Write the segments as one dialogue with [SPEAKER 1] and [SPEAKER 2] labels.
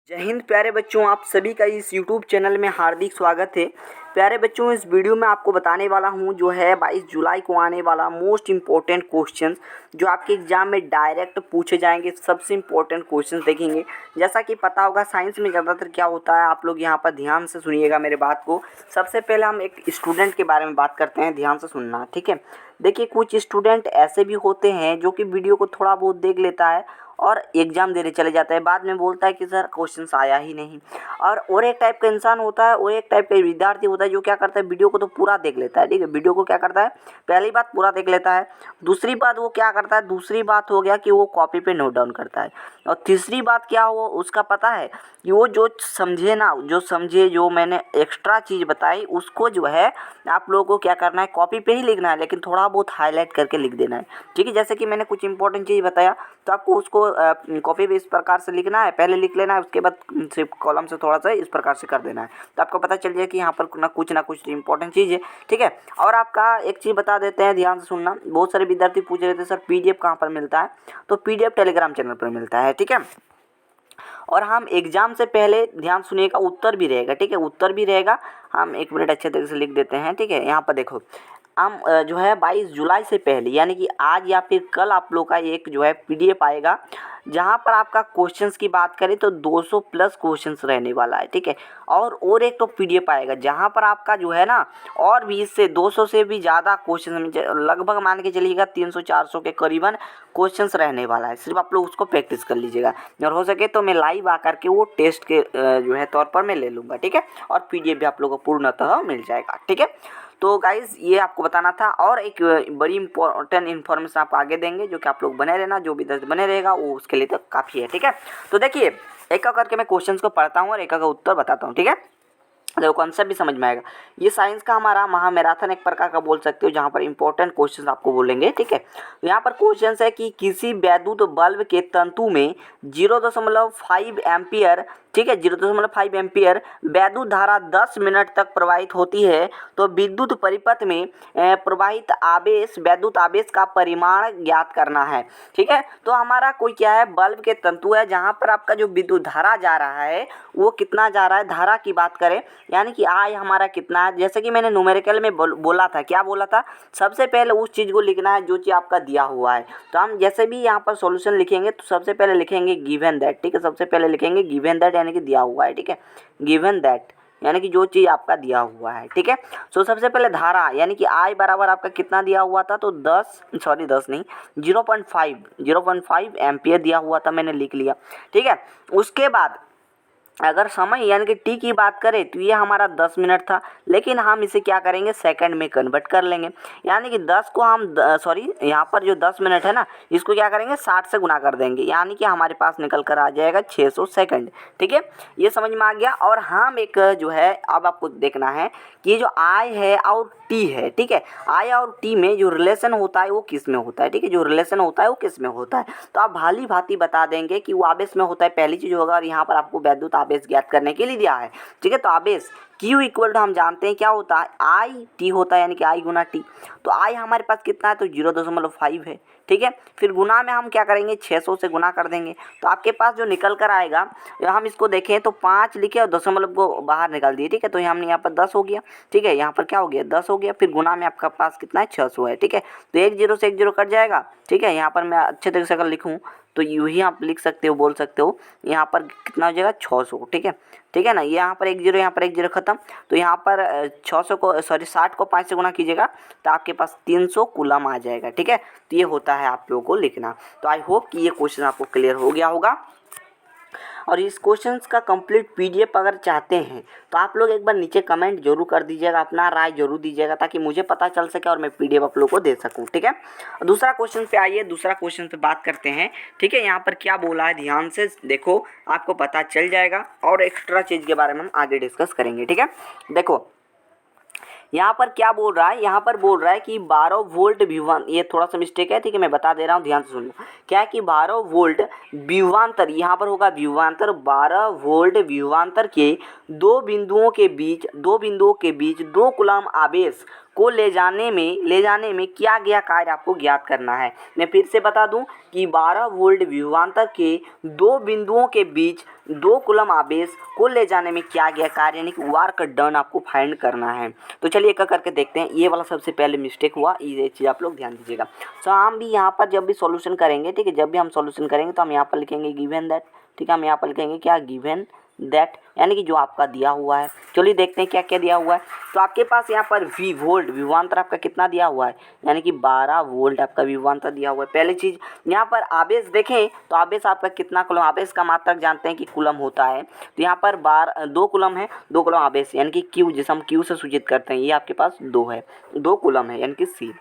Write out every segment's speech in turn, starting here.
[SPEAKER 1] जय हिंद प्यारे बच्चों, आप सभी का इस YouTube चैनल में हार्दिक स्वागत है। प्यारे बच्चों, इस वीडियो में आपको बताने वाला हूं जो है 22 जुलाई को आने वाला मोस्ट इम्पोर्टेंट क्वेश्चंस जो आपके एग्जाम में डायरेक्ट पूछे जाएंगे। सबसे इम्पोर्टेंट क्वेश्चंस देखेंगे। जैसा कि पता होगा साइंस में ज़्यादातर क्या होता है, आप लोग यहाँ पर ध्यान से सुनिएगा मेरे बात को। सबसे पहले हम एक स्टूडेंट के बारे में बात करते हैं, ध्यान से सुनना, ठीक है। देखिए, कुछ स्टूडेंट ऐसे भी होते हैं जो कि वीडियो को थोड़ा बहुत देख लेता है और एग्ज़ाम देने चले जाता है, बाद में बोलता है कि सर क्वेश्चंस आया ही नहीं। और एक टाइप का इंसान होता है, और एक टाइप का विद्यार्थी होता है जो क्या करता है, वीडियो को तो पूरा देख लेता है, ठीक है। वीडियो को क्या करता है, पहली बात पूरा देख लेता है। दूसरी बात वो क्या करता है, दूसरी बात हो गया कि वो कॉपी पे नोट डाउन करता है। और तीसरी बात क्या हो उसका पता है कि वो जो समझे जो मैंने एक्स्ट्रा चीज़ बताई उसको जो है आप लोगों को क्या करना है, कॉपी पे ही लिखना है, लेकिन थोड़ा बहुत हाईलाइट करके लिख देना है, ठीक है। जैसे कि मैंने कुछ इंपॉर्टेंट चीज़ बताया तो आपको उसको कॉपी पे इस प्रकार से लिखना है, पहले लिख लेना है, उसके बाद सिर्फ कॉलम से थोड़ा सा इस प्रकार से कर देना है, तो आपको पता चल जाए कि यहाँ पर ना कुछ इंपॉर्टेंट चीज़ है, ठीक है। और आपका एक चीज़ बता देते हैं, ध्यान से सुनना। बहुत सारे विद्यार्थी पूछ रहे थे सर PDF कहाँ पर मिलता है, तो PDF टेलीग्राम चैनल पर मिलता है, ठीक है। और हम एग्ज़ाम से पहले ध्यान सुनिएगा, उत्तर भी रहेगा, ठीक है, उत्तर भी रहेगा। हम एक मिनट अच्छे तरीके से लिख देते हैं, ठीक है। यहाँ पर देखो, हम जो है 22 जुलाई से पहले यानी कि आज या फिर कल आप लोग का एक जो है PDF आएगा, जहाँ पर आपका क्वेश्चंस की बात करें तो 200 प्लस क्वेश्चंस रहने वाला है, ठीक है। और एक तो PDF आएगा जहाँ पर आपका जो है ना, और भी इससे 200 से भी ज़्यादा क्वेश्चन, लगभग मान के चलिएगा 300-400 के करीबन क्वेश्चंस रहने वाला है। सिर्फ आप लोग उसको प्रैक्टिस कर लीजिएगा, और हो सके तो मैं लाइव आकर के वो टेस्ट के जो है तौर पर मैं ले लूँगा, ठीक है। और PDF भी आप लोगों को पूर्णतः मिल जाएगा, ठीक है। तो गाइज़ ये आपको बताना था, और एक बड़ी इंपॉर्टेंट इन्फॉर्मेशन आपको आगे देंगे, जो कि आप लोग बने रहना, जो भी दर्ज बने रहेगा वो उसके लिए तो काफ़ी है, ठीक है। तो देखिए, एक एक करके मैं क्वेश्चंस को पढ़ता हूँ और एक का उत्तर बताता हूँ, ठीक है। देखो, कॉन्सेप्ट भी समझ में आएगा। ये साइंस का हमारा महामैराथन एक प्रकार का बोल सकते हो, जहाँ पर इंपॉर्टेंट क्वेश्चंस आपको बोलेंगे, ठीक है। तो यहाँ पर क्वेश्चंस है कि किसी वैद्युत बल्ब के तंतु में 0.5 एम्पियर, ठीक है, 0.5 एम्पियर वैद्युत धारा 10 मिनट तक प्रवाहित होती है, तो विद्युत परिपथ में प्रवाहित आवेश, वैद्युत आवेश का परिमाण ज्ञात करना है, ठीक है। तो हमारा कोई क्या है, बल्ब के तंतु है, जहाँ पर आपका जो विद्युत धारा जा रहा है वो कितना जा रहा है, धारा की बात करें यानी कि I हमारा कितना है। जैसे कि मैंने न्यूमेरिकल में बोला था, क्या बोला था, सबसे पहले उस चीज़ को लिखना है जो चीज़ आपका दिया हुआ है। तो हम जैसे भी यहाँ पर सॉल्यूशन लिखेंगे तो सबसे पहले लिखेंगे गिवन दैट, ठीक है। सबसे पहले लिखेंगे गिवन दैट यानी कि दिया हुआ है, ठीक है। गिवन दैट यानी कि जो चीज़ आपका दिया हुआ है, ठीक है। सो सबसे पहले धारा यानी कि I बराबर आपका कितना दिया हुआ था, तो 10 नहीं 0.5 एम्पियर दिया हुआ था, मैंने लिख लिया, ठीक है। उसके बाद अगर समय यानी कि T की बात करें तो ये हमारा 10 मिनट था, लेकिन हम इसे क्या करेंगे, सेकंड में कन्वर्ट कर लेंगे। यानी कि 10 को हम यहाँ पर जो 10 मिनट है ना, इसको क्या करेंगे 60 से गुना कर देंगे, यानी कि हमारे पास निकल कर आ जाएगा 600 सेकंड, ठीक है। ये समझ में आ गया। और हम एक जो है, अब आपको देखना है कि जो I है और T है, ठीक है। I और T में जो रिलेशन होता है वो किस में होता है, ठीक है, जो रिलेशन होता है वो किस में होता है। तो आप भाली भांति बता देंगे कि वो आवेश में होता है, पहली चीज़ होगा। और यहाँ पर आपको वैद्युत आवेश ज्ञात करने के लिए दिया है, ठीक है। तो आवेश Q इक्वल टू हम जानते हैं क्या होता है, I T होता है, यानी कि I गुना T। तो I हमारे पास कितना है, तो 0.5 है, ठीक है। फिर गुना में हम क्या करेंगे, 600 से गुना कर देंगे, तो आपके पास जो निकल कर आएगा, हम इसको देखें तो 5 लिखे और दशमलव को बाहर निकाल दिए, ठीक है। तो हमने यहाँ पर 10 हो गया, ठीक है, यहाँ पर क्या हो गया, 10 हो गया। फिर गुना में आपका पास कितना है, 600 है, ठीक है। तो एक 0 से एक 0 कट जाएगा, ठीक है। यहाँ पर मैं अच्छे तरीके से अगर लिखूँ तो यूँ ही आप लिख सकते हो, बोल सकते हो, यहाँ पर कितना हो जाएगा, 600, ठीक है, ठीक है ना। यहाँ पर एक 0, यहाँ पर एक 0 खत्म। तो यहाँ पर 60 को 5 से गुना कीजिएगा तो आपके पास 300 कूलम आ जाएगा, ठीक है। तो ये होता है आप लोगों को लिखना। तो आई होप कि ये क्वेश्चन आपको क्लियर हो गया होगा। और इस क्वेश्चंस का कंप्लीट PDF अगर चाहते हैं तो आप लोग एक बार नीचे कमेंट जरूर कर दीजिएगा, अपना राय जरूर दीजिएगा, ताकि मुझे पता चल सके और मैं PDF आप लोगों को दे सकूं, ठीक है। दूसरा क्वेश्चन पे आइए, दूसरा क्वेश्चन पे बात करते हैं, ठीक है। यहाँ पर क्या बोला है, ध्यान से देखो, आपको पता चल जाएगा, और एक्स्ट्रा चीज़ के बारे में हम आगे डिस्कस करेंगे, ठीक है। देखो यहाँ पर क्या बोल रहा है, यहाँ पर बोल रहा है कि 12 वोल्ट विभवांतर, ये थोड़ा सा मिस्टेक है, ठीक है, मैं बता दे रहा हूँ, ध्यान से सुनिए। क्या है कि 12 वोल्ट विभवांतर, यहाँ पर होगा विभवांतर, 12 वोल्ट विभवांतर के दो बिंदुओं के बीच 2 कूलम आवेश को ले जाने में किया गया कार्य आपको ज्ञात करना है। मैं फिर से बता दूं कि 12 वोल्ट विभवांतर के दो बिंदुओं के बीच 2 कूलम आवेश को ले जाने में किया गया कार्य यानी कि वर्क डन आपको फाइंड करना है। तो चलिए एक करके देखते हैं। ये वाला सबसे पहले मिस्टेक हुआ, ये चीज़ आप लोग ध्यान दीजिएगा। सो हम भी यहाँ पर जब भी सॉल्यूशन करेंगे, ठीक है, जब भी हम सॉल्यूशन करेंगे तो हम यहाँ पर लिखेंगे गिवन दैट, ठीक है, हम यहाँ पर लिखेंगे क्या, गिवन दैट, यानी कि जो आपका दिया हुआ है। चलिए देखते हैं क्या क्या दिया हुआ है। तो आपके पास यहाँ पर V वोल्ट विभवांतर आपका कितना दिया हुआ है, यानी कि 12 वोल्ट आपका विभवांतर दिया हुआ है। पहली चीज़ यहाँ पर आवेश देखें तो आवेश आपका कितना कूलम, आवेश का मात्रक जानते हैं कि कूलम होता है। तो यहाँ पर 2 कूलम है, 2 कूलम आवेश यानी कि Q, जिसे हम Q से सूचित करते हैं, ये आपके पास 2 है, 2 कूलम है यानी कि C।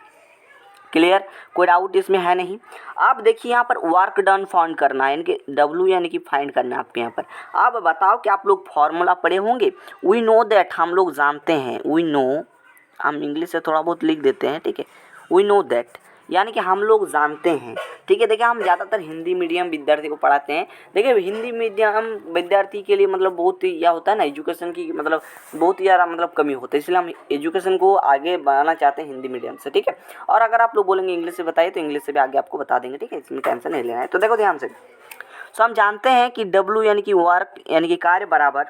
[SPEAKER 1] क्लियर, कोई डाउट इसमें है नहीं। अब देखिए यहाँ पर वर्क डन फाइंड करना है, यानी कि W यानी कि फाइंड करना है आपके यहाँ पर। अब बताओ कि आप लोग फॉर्मूला पढ़े होंगे। वी नो दैट, हम लोग जानते हैं, वी नो, हम इंग्लिश से थोड़ा बहुत लिख देते हैं, ठीक है, वी नो दैट यानी कि हम लोग जानते हैं, ठीक है। देखिए हम ज़्यादातर हिंदी मीडियम विद्यार्थी को पढ़ाते हैं। देखिए हिंदी मीडियम विद्यार्थी के लिए मतलब बहुत ही यह होता है ना, एजुकेशन की मतलब बहुत ही ज़्यादा मतलब कमी होता है, इसलिए हम एजुकेशन को आगे बढ़ाना चाहते हैं हिंदी मीडियम से, ठीक है। और अगर आप लोग बोलेंगे इंग्लिश से बताइए तो इंग्लिश से भी आगे आपको बता देंगे, ठीक है, इसमें टेंशन नहीं लेना है। तो देखो ध्यान से, सो हम जानते हैं कि W यानी कि वर्क यानी कि कार्य बराबर,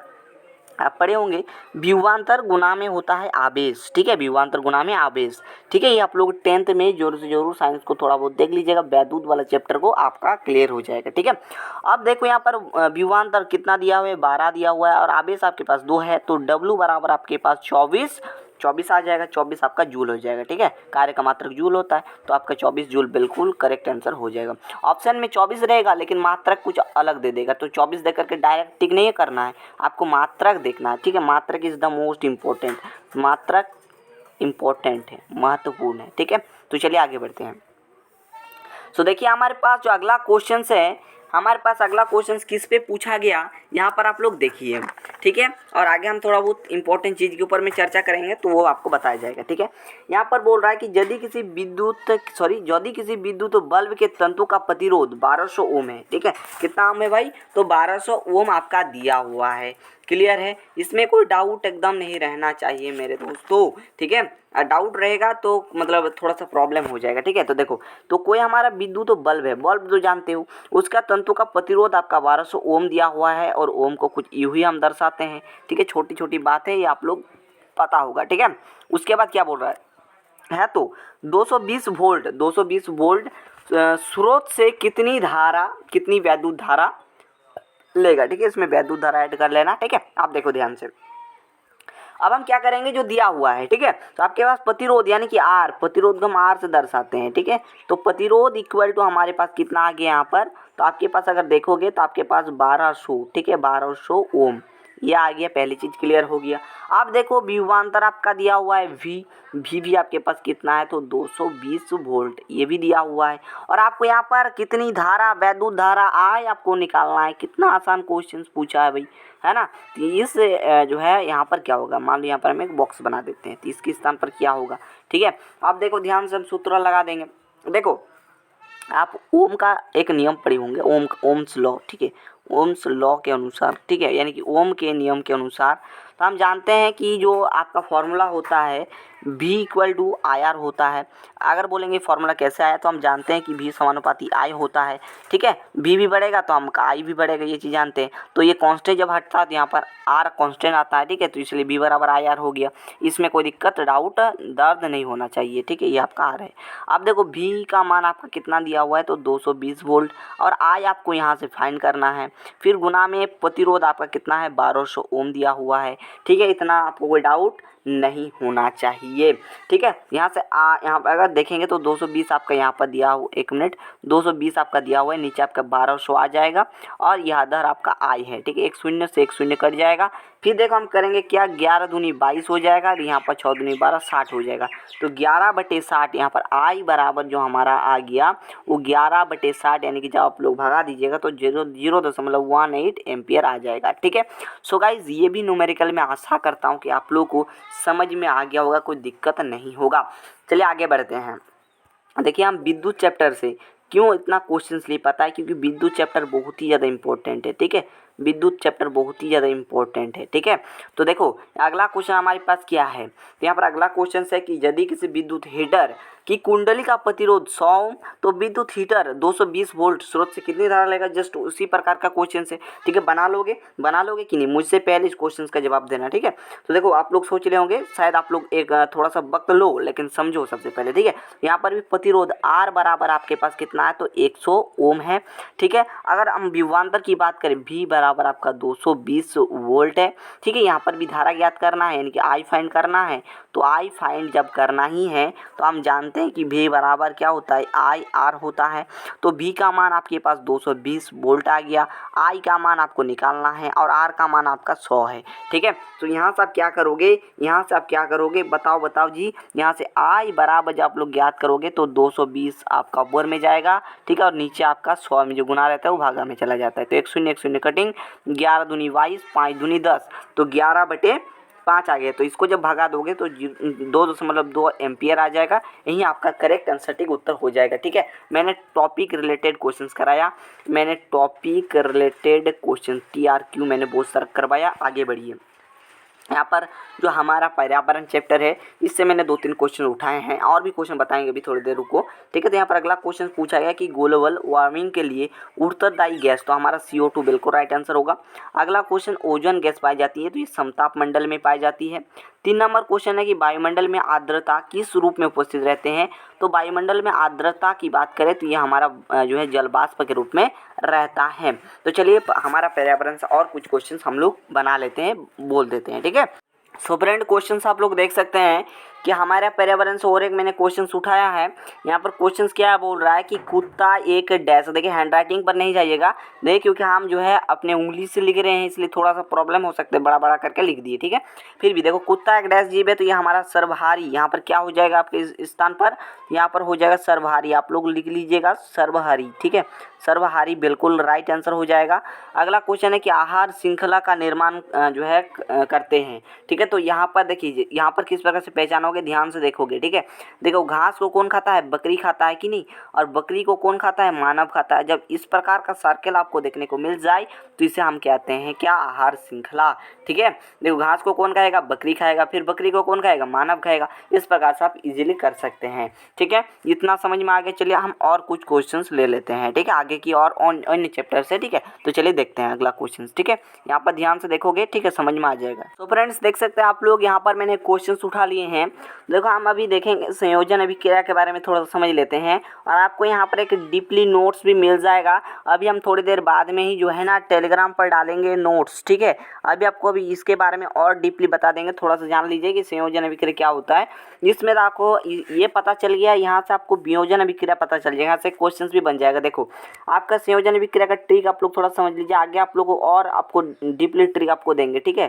[SPEAKER 1] आप पढ़े होंगे, विभवांतर गुना में होता है आवेश, ठीक है, विभवांतर गुना में आवेश, ठीक है। ये आप लोग 10th में जरूर से जरूर साइंस को थोड़ा बहुत देख लीजिएगा, वैद्युत वाला चैप्टर को आपका क्लियर हो जाएगा, ठीक है। अब देखो यहाँ पर विभवांतर कितना दिया हुआ है, 12 दिया हुआ है और आवेश आपके पास 2 है, तो W बराबर आपके पास 24 आ जाएगा, 24 आपका जूल हो जाएगा, ठीक है। कार्य का मात्रक जूल होता है, तो आपका 24 जूल बिल्कुल करेक्ट आंसर हो जाएगा। ऑप्शन में 24 रहेगा लेकिन मात्रक कुछ अलग दे देगा, तो 24 दे करके डायरेक्ट टिक नहीं करना है, आपको मात्रक देखना है, ठीक है। मात्रक इज द मोस्ट इम्पोर्टेंट, मात्रक इम्पोर्टेंट है, महत्वपूर्ण है, ठीक है। तो चलिए आगे बढ़ते हैं। सो देखिए हमारे पास जो अगला क्वेश्चन है, हमारे पास अगला क्वेश्चन किस पे पूछा गया, यहाँ पर आप लोग देखिए, ठीक है। और आगे हम थोड़ा बहुत इंपॉर्टेंट चीज़ के ऊपर में चर्चा करेंगे तो वो आपको बताया जाएगा, ठीक है। यहाँ पर बोल रहा है कि यदि किसी विद्युत बल्ब के तंतु का प्रतिरोध 1200 ओम है, ठीक है, कितना ओम है भाई, तो 1200 ओम आपका दिया हुआ है। क्लियर है, इसमें कोई डाउट एकदम नहीं रहना चाहिए मेरे दोस्तों, ठीक है। डाउट रहेगा तो मतलब थोड़ा सा प्रॉब्लम हो जाएगा, ठीक है। तो देखो, तो कोई हमारा विद्युत बल्ब है, बल्ब जो जानते हो, उसका तंतु का प्रतिरोध आपका 1200 ओम दिया हुआ है और ओम को कुछ यूं ही हम दर्शाते हैं, ठीक है। छोटी छोटी बात है, ये आप लोग पता होगा, ठीक है। उसके बाद क्या बोल रहा है तो 220 वोल्ट स्रोत से कितनी वैद्युत धारा लेगा, ठीक है। इसमें वैद्युत धारा ऐड कर लेना, ठीक है। आप देखो ध्यान से, अब हम क्या करेंगे, जो दिया हुआ है, ठीक है, तो आपके पास प्रतिरोध यानी कि R, प्रतिरोध को हम R से दर्शाते हैं, ठीक है। तो प्रतिरोध इक्वल टू हमारे पास कितना आ गया यहाँ पर, तो आपके पास अगर देखोगे तो आपके पास 1200, ठीक है, 1200 ओम, ये आ गया, पहली चीज़ क्लियर हो गया। अब देखो विभवांतर आपका दिया हुआ है V भी आपके पास कितना है, तो 220 वोल्ट, ये भी दिया हुआ है। और आपको यहाँ पर कितनी धारा, वैद्युत धारा I आपको निकालना है। कितना आसान क्वेश्चन पूछा है भाई, है ना। तो इस जो है यहाँ पर क्या होगा, मान लो यहाँ पर हम एक बॉक्स बना देते हैं, तो इसके स्थान पर क्या होगा, ठीक है। अब देखो ध्यान से हम सूत्र लगा देंगे। देखो आप ओम का एक नियम पढ़े होंगे, ओम्स लॉ, ठीक है, ओम्स लॉ के अनुसार, ठीक है, यानी कि ओम के नियम के अनुसार। तो हम जानते हैं कि जो आपका फॉर्मूला होता है V इक्वल टू IR होता है। अगर बोलेंगे फार्मूला कैसे आया, तो हम जानते हैं कि V समानुपाती I होता है, ठीक है। V भी बढ़ेगा तो हम I भी बढ़ेगा, ये चीज़ जानते हैं। तो ये कांस्टेंट जब हटता है तो यहाँ पर R कांस्टेंट आता है, ठीक है, तो इसलिए V बराबर IR हो गया। इसमें कोई दिक्कत, डाउट, दर्द नहीं होना चाहिए, ठीक है, ये आपका R है। अब देखो V का मान आपका कितना दिया हुआ है, तो 220 वोल्ट, और I आपको यहाँ से फाइंड करना है। फिर गुना में प्रतिरोध आपका कितना है, 1200 ओम दिया हुआ है, ठीक है। इतना आपको कोई डाउट नहीं होना चाहिए, ठीक है। यहाँ से यहाँ पर अगर देखेंगे तो 220 आपका यहाँ पर दिया हुआ, 1 मिनट, 220 आपका दिया हुआ है, नीचे आपका 1200 आ जाएगा और यह इधर आपका I है, ठीक है। एक शून्य से एक शून्य कट जाएगा। फिर देखो हम करेंगे क्या, 11 दूनी 22 हो जाएगा और यहाँ पर 6 दूनी 12, 60 हो जाएगा। तो 11/60 यहाँ पर I बराबर जो हमारा आ गया वो 11/60, यानी कि जब आप लोग भगा दीजिएगा तो 0.18 एम्पियर आ जाएगा, ठीक है। सो गाइज ये भी न्यूमेरिकल में आशा करता हूँ कि आप लोग को समझ में आ गया होगा, कोई दिक्कत नहीं होगा। चलिए आगे बढ़ते हैं। देखिए हम विद्युत चैप्टर से क्यों इतना क्वेश्चंस ले पाता है, क्योंकि विद्युत चैप्टर बहुत ही ज़्यादा इंपॉर्टेंट है, ठीक है। विद्युत चैप्टर बहुत ही ज़्यादा इंपॉर्टेंट है। ठीक है, तो देखो अगला क्वेश्चन हमारे पास क्या है, तो यहाँ पर अगला क्वेश्चन है कि यदि किसी विद्युत हीटर की कुंडली का प्रतिरोध 100 ओम तो विद्युत हीटर 220 वोल्ट स्रोत से कितनी धारा लेगा। जस्ट उसी प्रकार का क्वेश्चन है। ठीक है, बना लोगे कि नहीं, मुझसे पहले इस क्वेश्चन का जवाब देना। ठीक है, तो देखो आप लोग सोच रहे होंगे, शायद आप लोग एक थोड़ा सा वक्त लो, लेकिन समझो सबसे पहले। ठीक है, यहाँ पर भी प्रतिरोध R बराबर आपके पास कितना है, तो 100 ओम है। ठीक है, अगर हम विभवांतर की बात करें, V बराबर आपका 220 वोल्ट है। ठीक है, यहाँ पर भी धारा ज्ञात करना है, यानी कि I फाइंड करना है। तो I फाइंड जब करना ही है तो हम जानते हैं कि V बराबर क्या होता है, IR होता है। तो V का मान आपके पास 220 वोल्ट आ गया, I का मान आपको निकालना है और R का मान आपका 100 है। ठीक है, तो यहाँ से आप क्या करोगे, बताओ जी। यहाँ से I बराबर जब आप लोग ज्ञात करोगे तो 220 आपका ऊपर में जाएगा। ठीक है, और नीचे आपका 100 में जो गुना रहता है वो भागा में चला जाता है। तो 1 शून्य कटिंग, 11 दूनी 22, 5 दूनी 10, तो 11/5 आ गया। तो इसको जब भगा दोगे तो 2.2 एम्पियर आ जाएगा। यही आपका करेक्ट आंसर सटीक उत्तर हो जाएगा। ठीक है, मैंने टॉपिक रिलेटेड क्वेश्चंस कराया, TRQ मैंने बहुत सारा करवाया। आगे बढ़िए, यहाँ पर जो हमारा पर्यावरण चैप्टर है, इससे मैंने 2-3 क्वेश्चन उठाए हैं, और भी क्वेश्चन बताएंगे, अभी थोड़ी देर रुको। ठीक है, तो यहाँ पर अगला क्वेश्चन पूछा गया कि ग्लोबल वार्मिंग के लिए उत्तरदायी गैस, तो हमारा CO2 बिल्कुल राइट आंसर होगा। अगला क्वेश्चन, ओजोन गैस पाई जाती है, तो ये समताप मंडल में पाई जाती है। 3 नंबर क्वेश्चन है कि वायुमंडल में आर्द्रता किस रूप में उपस्थित रहते हैं। तो वायुमंडल में आर्द्रता की बात करें तो ये हमारा जो है जलवाष्प के रूप में रहता है। तो चलिए हमारा पर्यावरण से और कुछ क्वेश्चन हम लोग बना लेते हैं, बोल देते हैं। ठीक है, सो फ्रेंड क्वेश्चंस आप लोग देख सकते हैं कि हमारे पर्यावरण से और एक मैंने क्वेश्चंस उठाया है। यहाँ पर क्वेश्चंस क्या बोल रहा है कि कुत्ता एक डैश, देखिए हैंड राइटिंग पर नहीं जाइएगा, देखिए क्योंकि हम जो है अपने उंगली से लिख रहे हैं, इसलिए थोड़ा सा प्रॉब्लम हो सकता है, बड़ा बड़ा करके लिख दिए। ठीक है, फिर भी देखो कुत्ता एक डैश जीव है, तो ये हमारा सर्वहारी, यहाँ पर क्या हो जाएगा आपके इस स्थान पर, यहाँ पर हो जाएगा सर्वहारी, आप लोग लिख लीजिएगा सर्वहारी। ठीक है, सर्वहारी बिल्कुल राइट आंसर हो जाएगा। अगला क्वेश्चन है कि आहार श्रृंखला का निर्माण जो है करते हैं। ठीक है, तो यहाँ पर देखिए, यहाँ पर किस प्रकार से पहचानोगे, ध्यान से देखोगे। ठीक है, देखो घास को कौन खाता है, बकरी खाता है कि नहीं, और बकरी को कौन खाता है, मानव खाता है। जब इस प्रकार का सर्कल आपको देखने को मिल जाए तो इसे हम कहते हैं क्या, आहार श्रृंखला। ठीक है, देखो घास को कौन खाएगा, बकरी खाएगा, फिर बकरी को कौन खाएगा, मानव खाएगा। इस प्रकार से आप इजीली कर सकते हैं। ठीक है, इतना समझ में आ गया। चलिए हम और कुछ क्वेश्चंस ले लेते हैं। ठीक है, आगे की और अन्य चैप्टर से। ठीक है, तो चलिए देखते हैं अगला क्वेश्चन। ठीक है, यहाँ पर ध्यान से देखोगे, ठीक है, समझ में आ जाएगा। तो फ्रेंड्स देख सकते हैं आप लोग, यहाँ पर मैंने क्वेश्चंस उठा लिए हैं। देखो हम अभी देखेंगे संयोजन अभिक्रिया के बारे में थोड़ा सा समझ लेते हैं, और आपको यहाँ पर एक डीपली नोट्स भी मिल जाएगा। अभी हम थोड़ी देर बाद में ही जो है ना टेलीग्राम पर डालेंगे नोट्स। ठीक है, अभी आपको अभी इसके बारे में और डीपली बता देंगे, थोड़ा सा जान लीजिए कि संयोजन अभिक्रिया क्या होता है। जिसमें आपको ये पता चल गया, यहाँ से आपको वियोजन अभिक्रिया पता चल जाएगा, यहाँ से क्वेश्चन भी बन जाएगा। देखो आपका संयोजन अभिक्रिया का ट्रिक आप लोग थोड़ा समझ लीजिए, आगे आप लोगों को और आपको डीपली ट्रिक आपको देंगे। ठीक है,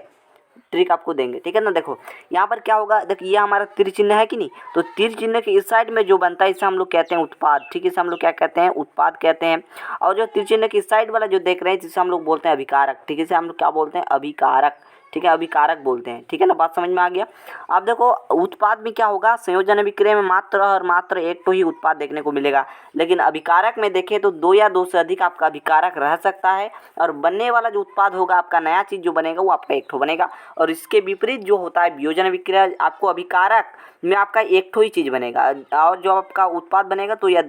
[SPEAKER 1] ट्रिक आपको देंगे। ठीक है ना, देखो यहाँ पर क्या होगा, देखिए ये हमारा तीर चिन्ह है कि नहीं, तो तीर चिन्ह के इस साइड में जो बनता है इसे हम लोग कहते हैं उत्पाद। ठीक है, इसे हम लोग क्या कहते हैं, उत्पाद कहते हैं। और जो तीर चिन्ह के इस साइड वाला जो देख रहे हैं जिसे हम लोग बोलते हैं अभिकारक। ठीक है, इसे हम लोग क्या बोलते हैं, अभिकारक। ठीक है, अभिकारक बोलते हैं। ठीक है ना, बात समझ में आ गया। अब देखो उत्पाद में क्या होगा, संयोजन अभिक्रिया में मात्र और मात्र एक तो ही उत्पाद देखने को मिलेगा, लेकिन अभिकारक में देखें तो 2 या 2 से अधिक आपका अभिकारक रह सकता है, और बनने वाला जो उत्पाद होगा आपका नया चीज़ जो बनेगा वो आपका एक ठो बनेगा। और इसके विपरीत जो होता है वियोजन अभिक्रिया, आपको अभिकारक में आपका एक ठो ही चीज़ बनेगा, और जो आपका उत्पाद बनेगा तो या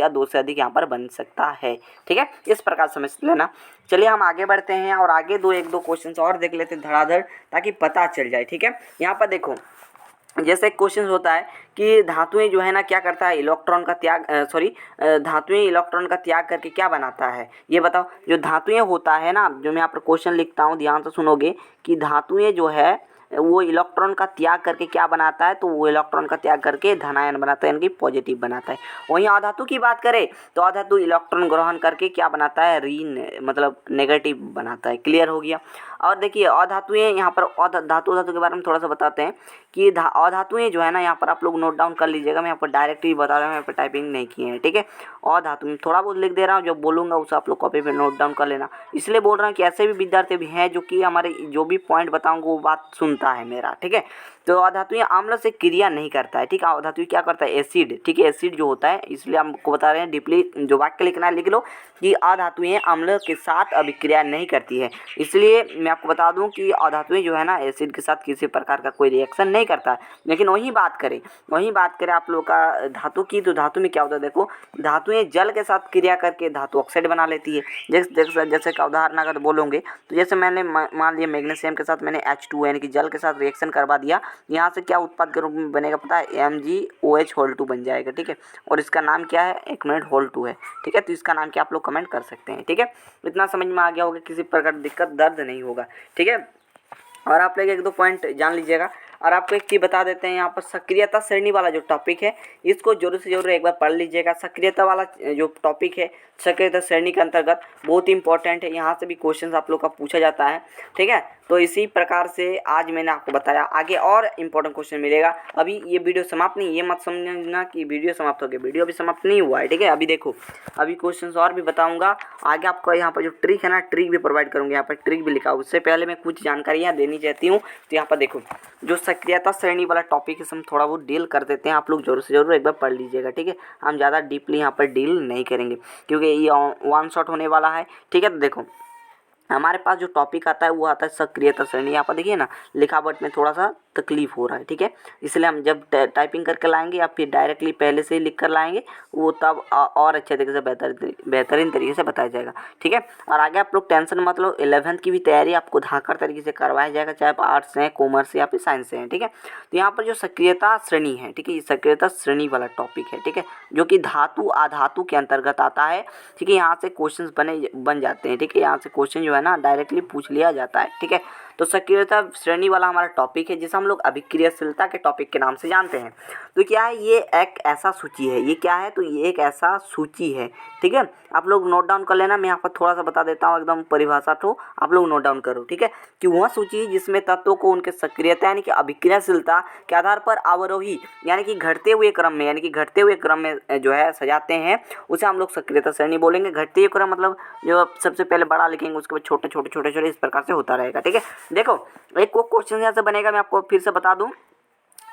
[SPEAKER 1] 2 से अधिक यहाँ पर बन सकता है। ठीक है, इस प्रकार समझ लेना। चलिए हम आगे बढ़ते हैं और आगे 1-2 क्वेश्चन और देख लेते हैं धड़ाधड़, ताकि पता चल जाए। ठीक है, यहाँ पर देखो जैसे क्वेश्चन होता है कि धातुएं जो है ना क्या करता है, इलेक्ट्रॉन का त्याग धातुएं इलेक्ट्रॉन का त्याग करके क्या बनाता है, ये बताओ। जो धातुएं होता है ना, जो मैं यहाँ पर क्वेश्चन लिखता हूँ, ध्यान से सुनोगे कि धातुएं जो है वो इलेक्ट्रॉन का त्याग करके क्या बनाता है, तो वो इलेक्ट्रॉन का त्याग करके धनायन बनाता है, यानी कि पॉजिटिव बनाता है। वहीं अधातु की बात करें तो अधातु इलेक्ट्रॉन ग्रहण करके क्या बनाता है, मतलब नेगेटिव बनाता है। क्लियर हो गया। और देखिए अधातुएं, यहाँ पर धातु के बारे में थोड़ा सा बताते हैं कि अधातुएं जो है ना, यहाँ पर आप लोग नोट डाउन कर लीजिएगा, मैं यहाँ पर डायरेक्ट ही बता रहा हूँ, यहाँ पर टाइपिंग नहीं किए हैं। ठीक है, अधातु में थोड़ा बहुत लिख दे रहा हूँ, जो बोलूँगा उसे आप लोग कॉपी पे नोट डाउन कर लेना। इसलिए बोल रहा हूँ कि ऐसे भी विद्यार्थी भी हैं जो कि हमारे जो भी पॉइंट बताऊँगा वो बात सुनते अधातुता है मेरा, ठीक है। तो अधातुएं अम्ल से क्रिया नहीं करता है, ठीक है। अधातु क्या करता है, एसिड, ठीक है, एसिड जो होता है, इसलिए हमको बता रहे हैं डीपली जो वाक्य लिखना है लिख लो कि अधातुएं अम्ल के साथ अभिक्रिया नहीं करती है। इसलिए मैं आपको बता दूं कि अधातुएं जो है ना एसिड के साथ किसी प्रकार का कोई रिएक्शन नहीं करता है। लेकिन वही बात करें आप लोग का धातु की, तो धातु में क्या होता है, देखो धातुएं जल के साथ क्रिया करके धातु ऑक्साइड बना लेती है। जैसे का उदाहरण अगर बोलोगे तो जैसे मैंने मान लिया मैग्नीशियम के साथ मैंने H2 यानी कि जल के साथ रिएक्शन करवा दिया, यहाँ से क्या उत्पाद के रूप में बनेगा पता है, MgOH2 बन जाएगा, ठीक है। और इसका नाम क्या है, 1 मिनट होल2 है, ठीक है। तो इसका नाम क्या आप लोग कमेंट कर सकते हैं, ठीक है। इतना समझ में आ गया होगा, किसी प्रकार की दिक्कत दर्द नहीं होगा, ठीक है। और आप लोग 1-2 पॉइंट जान लीजिएगा। और आपको एक चीज़ बता देते हैं, यहाँ पर सक्रियता श्रेणी वाला जो टॉपिक है इसको जरूर से जरूर एक बार पढ़ लीजिएगा। सक्रियता वाला जो टॉपिक है सक्रियता श्रेणी के अंतर्गत बहुत ही इंपॉर्टेंट है, यहाँ से भी क्वेश्चन आप लोग का पूछा जाता है, ठीक है। तो इसी प्रकार से आज मैंने आपको बताया, आगे और इम्पोर्टेंट क्वेश्चन मिलेगा। अभी ये वीडियो समाप्त नहीं, ये मत समझना कि वीडियो समाप्त हो गया, वीडियो अभी समाप्त नहीं हुआ है, ठीक है। अभी देखो, अभी क्वेश्चन और भी बताऊंगा आगे आपको। यहाँ पर जो ट्रिक है ना, ट्रिक भी प्रोवाइड करूँगा, यहाँ पर ट्रिक भी लिखा। उससे पहले मैं कुछ जानकारियाँ देनी चाहती हूँ। तो यहाँ पर देखो, जो सक्रियता श्रेणी वाला टॉपिक है हम थोड़ा बहुत डील कर देते हैं, आप लोग जरूर से जरूर एक बार पढ़ लीजिएगा, ठीक है। हम ज़्यादा डीपली यहाँ पर डील नहीं करेंगे क्योंकि ये वन शॉट होने वाला है, ठीक है। तो देखो हमारे पास जो टॉपिक आता है वो आता है सक्रियता श्रेणी। यहाँ पर देखिए ना लिखावट में थोड़ा सा तकलीफ हो रहा है, ठीक है। इसलिए हम जब टाइपिंग करके लाएंगे या फिर डायरेक्टली पहले से ही लिख कर लाएंगे वो तब और अच्छे तरीके से बेहतरीन तरीके से बताया जाएगा, ठीक है। और आगे आप लोग टेंशन मत लो, 11th की भी तैयारी आपको धाकर तरीके से करवाया जाएगा, चाहे आप आर्ट्स से हैं, कॉमर्स से या फिर साइंस से हैं, ठीक है। तो यहाँ पर जो सक्रियता श्रेणी है, ठीक है, ये सक्रियता श्रेणी वाला टॉपिक है, ठीक है, जो कि धातु अधातु के अंतर्गत आता है, ठीक है। यहाँ से क्वेश्चन बन जाते हैं, ठीक है। यहाँ से क्वेश्चन जो है ना डायरेक्टली पूछ लिया जाता है, ठीक है। तो सक्रियता श्रेणी वाला हमारा टॉपिक है जिसे हम लोग अभिक्रियाशीलता के टॉपिक के नाम से जानते हैं। तो क्या है, ये एक ऐसा सूची है, ये क्या है, तो ये एक ऐसा सूची है, ठीक है। आप लोग नोट डाउन कर लेना, मैं यहाँ पर थोड़ा सा बता देता हूँ, एकदम परिभाषा तो आप लोग नोट डाउन करो, ठीक है। कि वह सूची जिसमें तत्वों को उनके सक्रियता यानी कि अभिक्रियाशीलता के आधार पर अवरोही यानी कि घटते हुए क्रम में जो है सजाते हैं, उसे हम लोग सक्रियता श्रेणी बोलेंगे। घटते हुए क्रम मतलब जो सबसे पहले बड़ा लिखेंगे उसके बाद छोटे छोटे छोटे छोटे इस प्रकार से होता रहेगा, ठीक है। देखो एक को क्वेश्चन यहाँ से बनेगा, मैं आपको फिर से बता दूं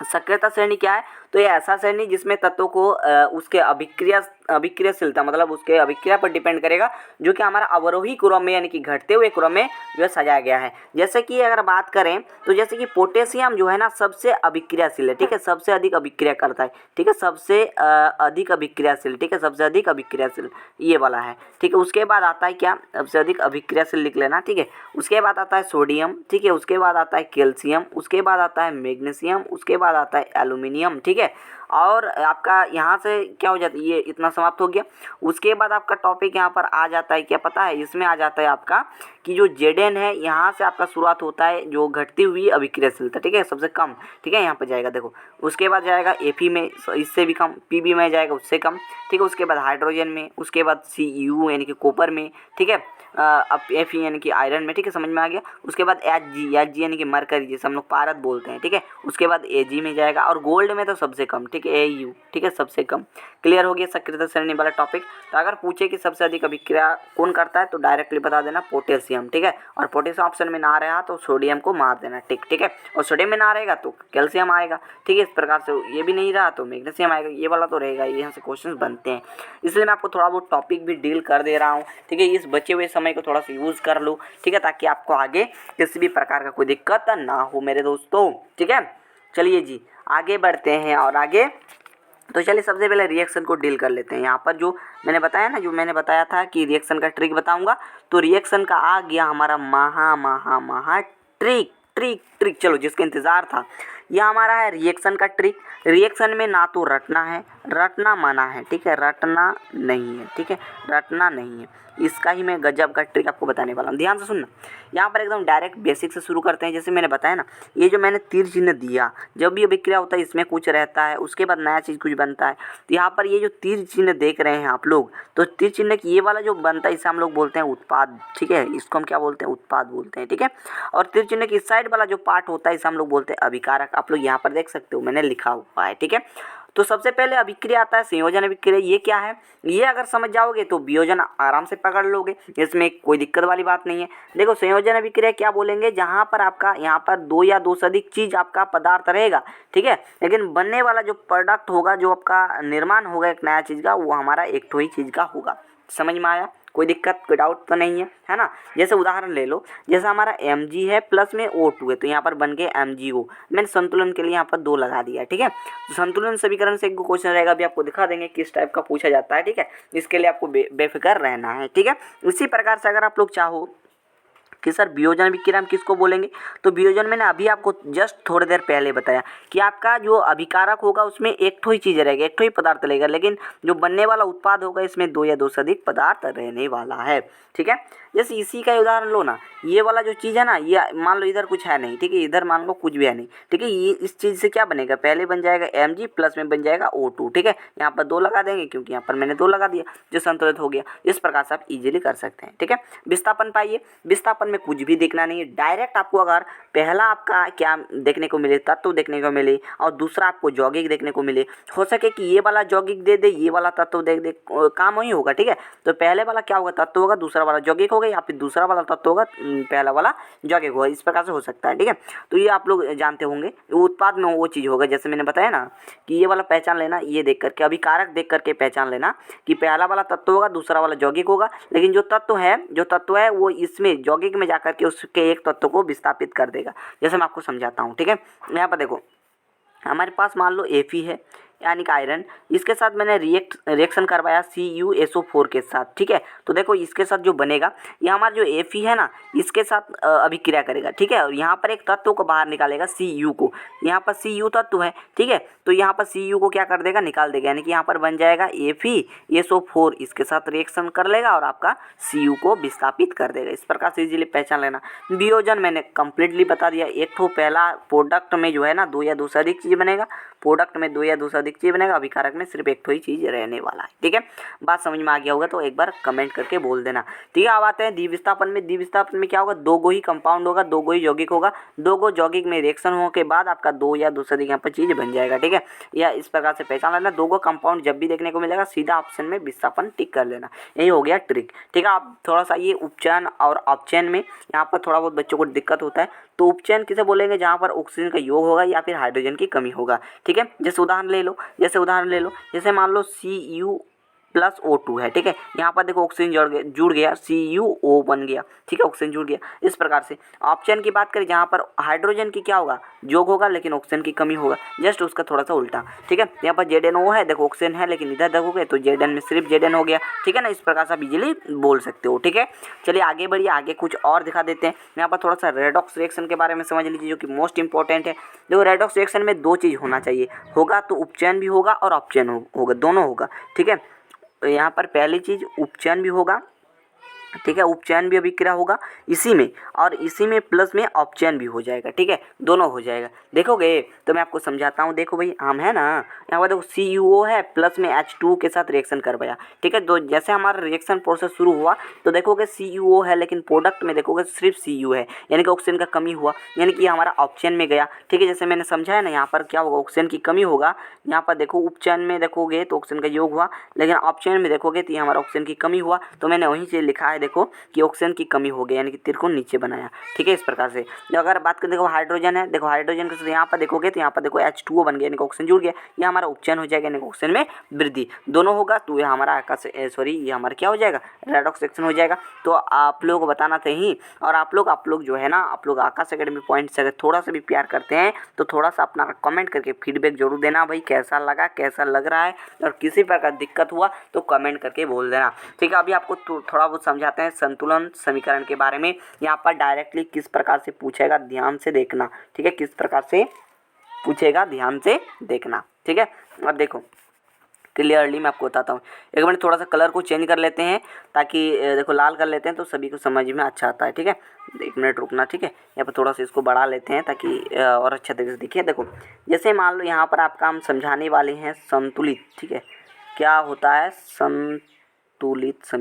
[SPEAKER 1] सक्रियता श्रेणी क्या है। तो ये ऐसा श्रेणी जिसमें तत्वों को उसके अभिक्रियाशीलता मतलब उसके अभिक्रिया पर डिपेंड करेगा, जो कि हमारा अवरोही क्रम में यानी कि घटते हुए क्रम में जो है सजाया गया है। जैसे कि अगर बात करें तो जैसे कि पोटेशियम जो है ना सबसे अभिक्रियाशील है, ठीक है, सबसे अधिक अभिक्रिया करता है, ठीक है, सबसे अधिक अभिक्रियाशील, ठीक है, सबसे अधिक अभिक्रियाशील ये वाला है, ठीक है। उसके बाद आता है क्या, सबसे अधिक अभिक्रियाशील लिख लेना, ठीक है। उसके बाद आता है सोडियम, ठीक है। उसके बाद आता है कैल्शियम, उसके बाद आता है मैग्नीशियम, उसके बाद आता है एल्यूमिनियम, ठीक है। और आपका यहाँ से क्या हो जाता है, ये इतना समाप्त हो गया। उसके बाद आपका टॉपिक यहाँ पर आ जाता है, क्या पता है, इसमें आ जाता है आपका कि जो Zn है यहाँ से आपका शुरुआत होता है जो घटती हुई अभिक्रियाशीलता, ठीक है, सबसे कम, ठीक है, यहाँ पर जाएगा देखो। उसके बाद जाएगा Fe में इससे भी कम, Pb में जाएगा उससे कम, ठीक है। उसके बाद हाइड्रोजन में, उसके बाद Cu यानी कि कॉपर में, ठीक है। अब Fe यानी कि आयरन में, ठीक है, समझ में आ गया। उसके बाद Hg यानी कि मरकरी जिसे हम लोग पारद बोलते हैं, ठीक है। उसके बाद Ag में जाएगा और गोल्ड में तो सबसे कम, ठीक है, Au, ठीक है, सबसे कम। क्लियर हो गया सक्रियता श्रेणी वाला टॉपिक। तो अगर पूछे कि सबसे अधिक अभिक्रिया कौन करता है तो डायरेक्टली बता देना पोटेशियम, ठीक है। और पोटेशियम ऑप्शन में ना रहा तो सोडियम को मार देना, ठीक है। और सोडियम में ना रहेगा तो कैल्शियम आएगा, ठीक है। इस प्रकार से ये भी नहीं रहा तो मैग्नीशियम आएगा, ये वाला तो रहेगा, ये यहाँ से क्वेश्चन बनते हैं। इसलिए मैं आपको थोड़ा बहुत टॉपिक भी डील कर दे रहा हूँ, ठीक है। इस बचे हुए समय को थोड़ा सा यूज़ कर लो, ठीक है, ताकि आपको आगे किसी भी प्रकार का कोई दिक्कत ना हो मेरे दोस्तों, ठीक है। चलिए जी आगे बढ़ते हैं और आगे तो चलिए सबसे पहले रिएक्शन को डील कर लेते हैं। यहाँ पर जो मैंने बताया ना, जो मैंने बताया था कि रिएक्शन का ट्रिक बताऊंगा, तो रिएक्शन का आ गया हमारा महा ट्रिक। चलो जिसका इंतज़ार था, यह हमारा है रिएक्शन का ट्रिक। रिएक्शन में ना तो रटना है, रटना मना है, ठीक है, रटना नहीं है, ठीक है, रटना नहीं है। इसका ही मैं गजब का ट्रिक आपको बताने वाला हूँ, ध्यान से सुनना। यहाँ पर एकदम डायरेक्ट बेसिक से शुरू करते हैं। जैसे मैंने बताया ना, ये जो मैंने तीर चिन्ह दिया, जब भी अभिक्रिया होता है इसमें कुछ रहता है, उसके बाद नया चीज़ कुछ बनता है। तो यहाँ पर ये जो तीर चिन्ह देख रहे हैं आप लोग, तो तीर चिन्ह की ये वाला जो बनता है इसे हम लोग बोलते हैं उत्पाद, ठीक है, इसको हम क्या बोलते हैं, उत्पाद बोलते हैं, ठीक है। और तीर चिन्ह की इस साइड वाला जो पार्ट होता है इसे हम लोग बोलते हैं अभिकारक। आप लोग यहाँ पर देख सकते हो मैंने लिखा हुआ है, ठीक है। तो सबसे पहले अभिक्रिया आता है संयोजन अभिक्रिया। ये क्या है, ये अगर समझ जाओगे तो वियोजन आराम से पकड़ लोगे, इसमें कोई दिक्कत वाली बात नहीं है। देखो संयोजन अभिक्रिया क्या बोलेंगे, जहाँ पर आपका यहाँ पर दो या दो से अधिक चीज आपका पदार्थ रहेगा, ठीक है, लेकिन बनने वाला जो प्रोडक्ट होगा, जो आपका निर्माण होगा एक नया चीज का, वो हमारा एक तो ही चीज का होगा। समझ में आया, कोई दिक्कत कोई डाउट तो नहीं है ना। जैसे उदाहरण ले लो, जैसे हमारा Mg है प्लस में O2 है, तो यहाँ पर बन गए MgO। मैंने संतुलन के लिए यहाँ पर 2 लगा दिया, ठीक है। तो संतुलन समीकरण से एक क्वेश्चन रहेगा, अभी आपको दिखा देंगे किस टाइप का पूछा जाता है, ठीक है। इसके लिए आपको बेफिक्र रहना है, ठीक है। इसी प्रकार से अगर आप लोग चाहो कि सर वियोजन अभिक्रिया हम किसको बोलेंगे, तो वियोजन मैंने अभी आपको जस्ट थोड़ी देर पहले बताया कि आपका जो अभिकारक होगा उसमें एक ठो ही चीज़ रहेगा, एक ठो ही पदार्थ रहेगा, लेकिन जो बनने वाला उत्पाद होगा इसमें 2 या 2 से अधिक पदार्थ रहने वाला है, ठीक है। जैसे इसी का उदाहरण लो ना, ये वाला जो चीज़ है ना, ये मान लो इधर कुछ है नहीं, ठीक है, इधर मान लो कुछ भी है नहीं, ठीक है। ये इस चीज़ से क्या बनेगा, पहले बन जाएगा Mg प्लस में बन जाएगा O2, ठीक है। यहाँ पर 2 लगा देंगे क्योंकि यहाँ पर मैंने 2 लगा दिया, जो संतुलित हो गया। इस प्रकार से आप इजीली कर सकते हैं, ठीक है। विस्थापन पाइए, विस्थापन में कुछ भी देखना नहीं है, डायरेक्ट आपको अगर पहला आपका क्या देखने को मिले, तत्व देखने को मिले, और दूसरा आपको यौगिक देखने को मिले, हो सके कि ये वाला यौगिक दे दे, ये वाला तत्व दे दे, काम वही होगा, ठीक है। तो पहले वाला क्या होगा, तत्व होगा, दूसरा वाला यौगिक होगा, या फिर दूसरा वाला तत्व होगा, पहला वाला यौगिक होगा। इस प्रकार से हो सकता है, ठीक है। तो ये आप लोग जानते होंगे, उत्पाद में वो चीज़ होगा, जैसे मैंने बताया ना कि ये वाला पहचान लेना, ये देख करके अभिकारक देख करके पहचान लेना कि पहला वाला तत्व होगा, दूसरा वाला यौगिक होगा, लेकिन जो तत्व है वो इसमें यौगिक में जाकर के उसके एक तत्व को विस्थापित कर देगा। जैसे मैं आपको समझाता हूँ, ठीक है। यहाँ पर देखो, हमारे पास मान लो Fe है, यानी कि आयरन, इसके साथ मैंने रिएक्शन करवाया CuSO4 के साथ, ठीक है। तो देखो इसके साथ जो बनेगा, ये हमारा जो Fe है ना, इसके साथ अभिक्रिया करेगा, ठीक है। और यहाँ पर एक तत्व को बाहर निकालेगा, Cu को, यहाँ पर Cu तत्व है, ठीक है। तो यहाँ पर Cu को क्या कर देगा, निकाल देगा, यानी कि यहाँ पर बन जाएगा FeSO4, इसके साथ रिएक्शन कर लेगा और आपका Cu को विस्थापित कर देगा। इस प्रकार से इजीली पहचान लेना। वियोजन मैंने कंप्लीटली बता दिया, एक तो पहला प्रोडक्ट में जो है ना 2 या 2 से अधिक चीज़ बनेगा, प्रोडक्ट में 2 या 2 से अधिक चीज़ बनेगा, अभिकारक में सिर्फ एक तो ही चीज़ रहने वाला है, ठीक है। बात समझ में आ गया होगा तो एक बार कमेंट करके बोल देना, ठीक है। अब आते हैं द्विविस्थापन में। द्विविस्थापन में क्या होगा, 2 गो ही कंपाउंड होगा, 2 गो ही यौगिक होगा, 2 गो यौगिक में रिएक्शन होने के बाद आपका 2 या 2 से अधिक यहाँ पर चीज़ बन जाएगा, ठीक है। या इस प्रकार से पहचान लेना, 2 गो कंपाउंड जब भी देखने को मिलेगा सीधा ऑप्शन में विस्थापन टिक कर लेना, यही हो गया ट्रिक, ठीक है। आप थोड़ा सा ये उपचयन और अपचयन में यहाँ पर थोड़ा बहुत बच्चों को दिक्कत होता है, तो उपचयन किसे बोलेंगे, जहाँ पर ऑक्सीजन का योग होगा या फिर हाइड्रोजन की कमी होगा, ठीक है। जैसे उदाहरण ले लो, जैसे मान लो Cu+O2 है, ठीक है। यहाँ पर देखो ऑक्सीजन जुड़ गया, CuO बन गया, ठीक है, ऑक्सीजन जुड़ गया। इस प्रकार से ऑप्शन की बात करें, जहाँ पर हाइड्रोजन की क्या होगा, योग होगा, लेकिन ऑक्सीजन की कमी होगा, जस्ट उसका थोड़ा सा उल्टा, ठीक है। यहाँ पर ZnO है, देखो ऑक्सीजन है, लेकिन इधर देखोगे तो Zn में सिर्फ Zn हो गया, ठीक है ना। इस प्रकार से आप इजीली बोल सकते हो, ठीक है। चलिए आगे बढ़िए, आगे कुछ और दिखा देते हैं। यहाँ पर थोड़ा सा रेडॉक्स रिएक्शन के बारे में समझ लीजिए, जो कि मोस्ट इंपॉर्टेंट है। देखो रेडॉक्स रिएक्शन में 2 चीज़ होना चाहिए, होगा तो उपचयन भी होगा और अपचयन होगा, दोनों होगा, ठीक है। तो यहाँ पर पहली चीज़ उपचयन भी होगा, ठीक है, उपचयन भी अभिक्रिया होगा इसी में, और इसी में प्लस में अपचयन भी हो जाएगा, ठीक है, दोनों हो जाएगा। देखोगे तो मैं आपको समझाता हूँ, देखो भाई हम है ना, यहाँ पर देखो CuO है, प्लस में H2 के साथ रिएक्शन करवाया, ठीक है। तो जैसे हमारा रिएक्शन प्रोसेस शुरू हुआ तो देखोगे CuO है, लेकिन प्रोडक्ट में देखोगे सिर्फ Cu है, यानी कि ऑक्सीजन का कमी हुआ, यानी कि हमारा अपचयन में गया, ठीक है। जैसे मैंने समझाया ना, यहाँ पर क्या होगा, ऑक्सीजन की कमी होगा, यहाँ पर देखो उपचयन में देखोगे तो ऑक्सीजन का योग हुआ, लेकिन अपचयन में देखोगे तो हमारा ऑक्सीजन की कमी हुआ, तो मैंने वहीं से लिखा है देखो कि ऑक्सीजन की कमी हो गई, यानी कि त्रिकोण नीचे बनाया, ठीक है। इस प्रकार से जो अगर बात करें, देखो हाइड्रोजन है, देखो हाइड्रोजन के साथ यहाँ पर देखोगे तो यहाँ पर देखो H2O बन गया, यानी कि ऑक्सीजन जुड़ गया, ये हमारा उपचयन हो जाएगा, यानी कि ऑक्सीजन में वृद्धि, दोनों होगा, तो ये हमारा ये हमारा क्या हो जाएगा, रेडॉक्स रिएक्शन हो जाएगा। तो आप लोगों को बताना था ही, और आप लोग जो है ना, आप लोग आकाश एकेडमी पॉइंट से अगर थोड़ा सा भी प्यार करते हैं तो थोड़ा सा अपना कमेंट करके फीडबैक जरूर देना, भाई कैसा लगा, कैसा लग रहा है, और किसी प्रकार दिक्कत हुआ तो कमेंट करके बोल देना, ठीक है। अभी आपको थोड़ा बहुत समझाते हैं संतुलन समीकरण के बारे में। यहाँ पर डायरेक्टली किस प्रकार से पूछेगा, ध्यान से देखना, ठीक है, किस प्रकार से पूछेगा, ध्यान से देखना, ठीक है। अब देखो क्लियरली मैं आपको बताता हूँ, एक मिनट थोड़ा सा कलर को चेंज कर लेते हैं, ताकि देखो लाल कर लेते हैं तो सभी को समझ में अच्छा आता है, ठीक है। 1 मिनट रुकना, ठीक है। यहाँ पर थोड़ा सा इसको बढ़ा लेते हैं ताकि और अच्छा तरीके से दिखे। देखो जैसे मान लो यहाँ पर आपका हम समझाने वाले हैं संतुलित, ठीक है, क्या होता है संतुलित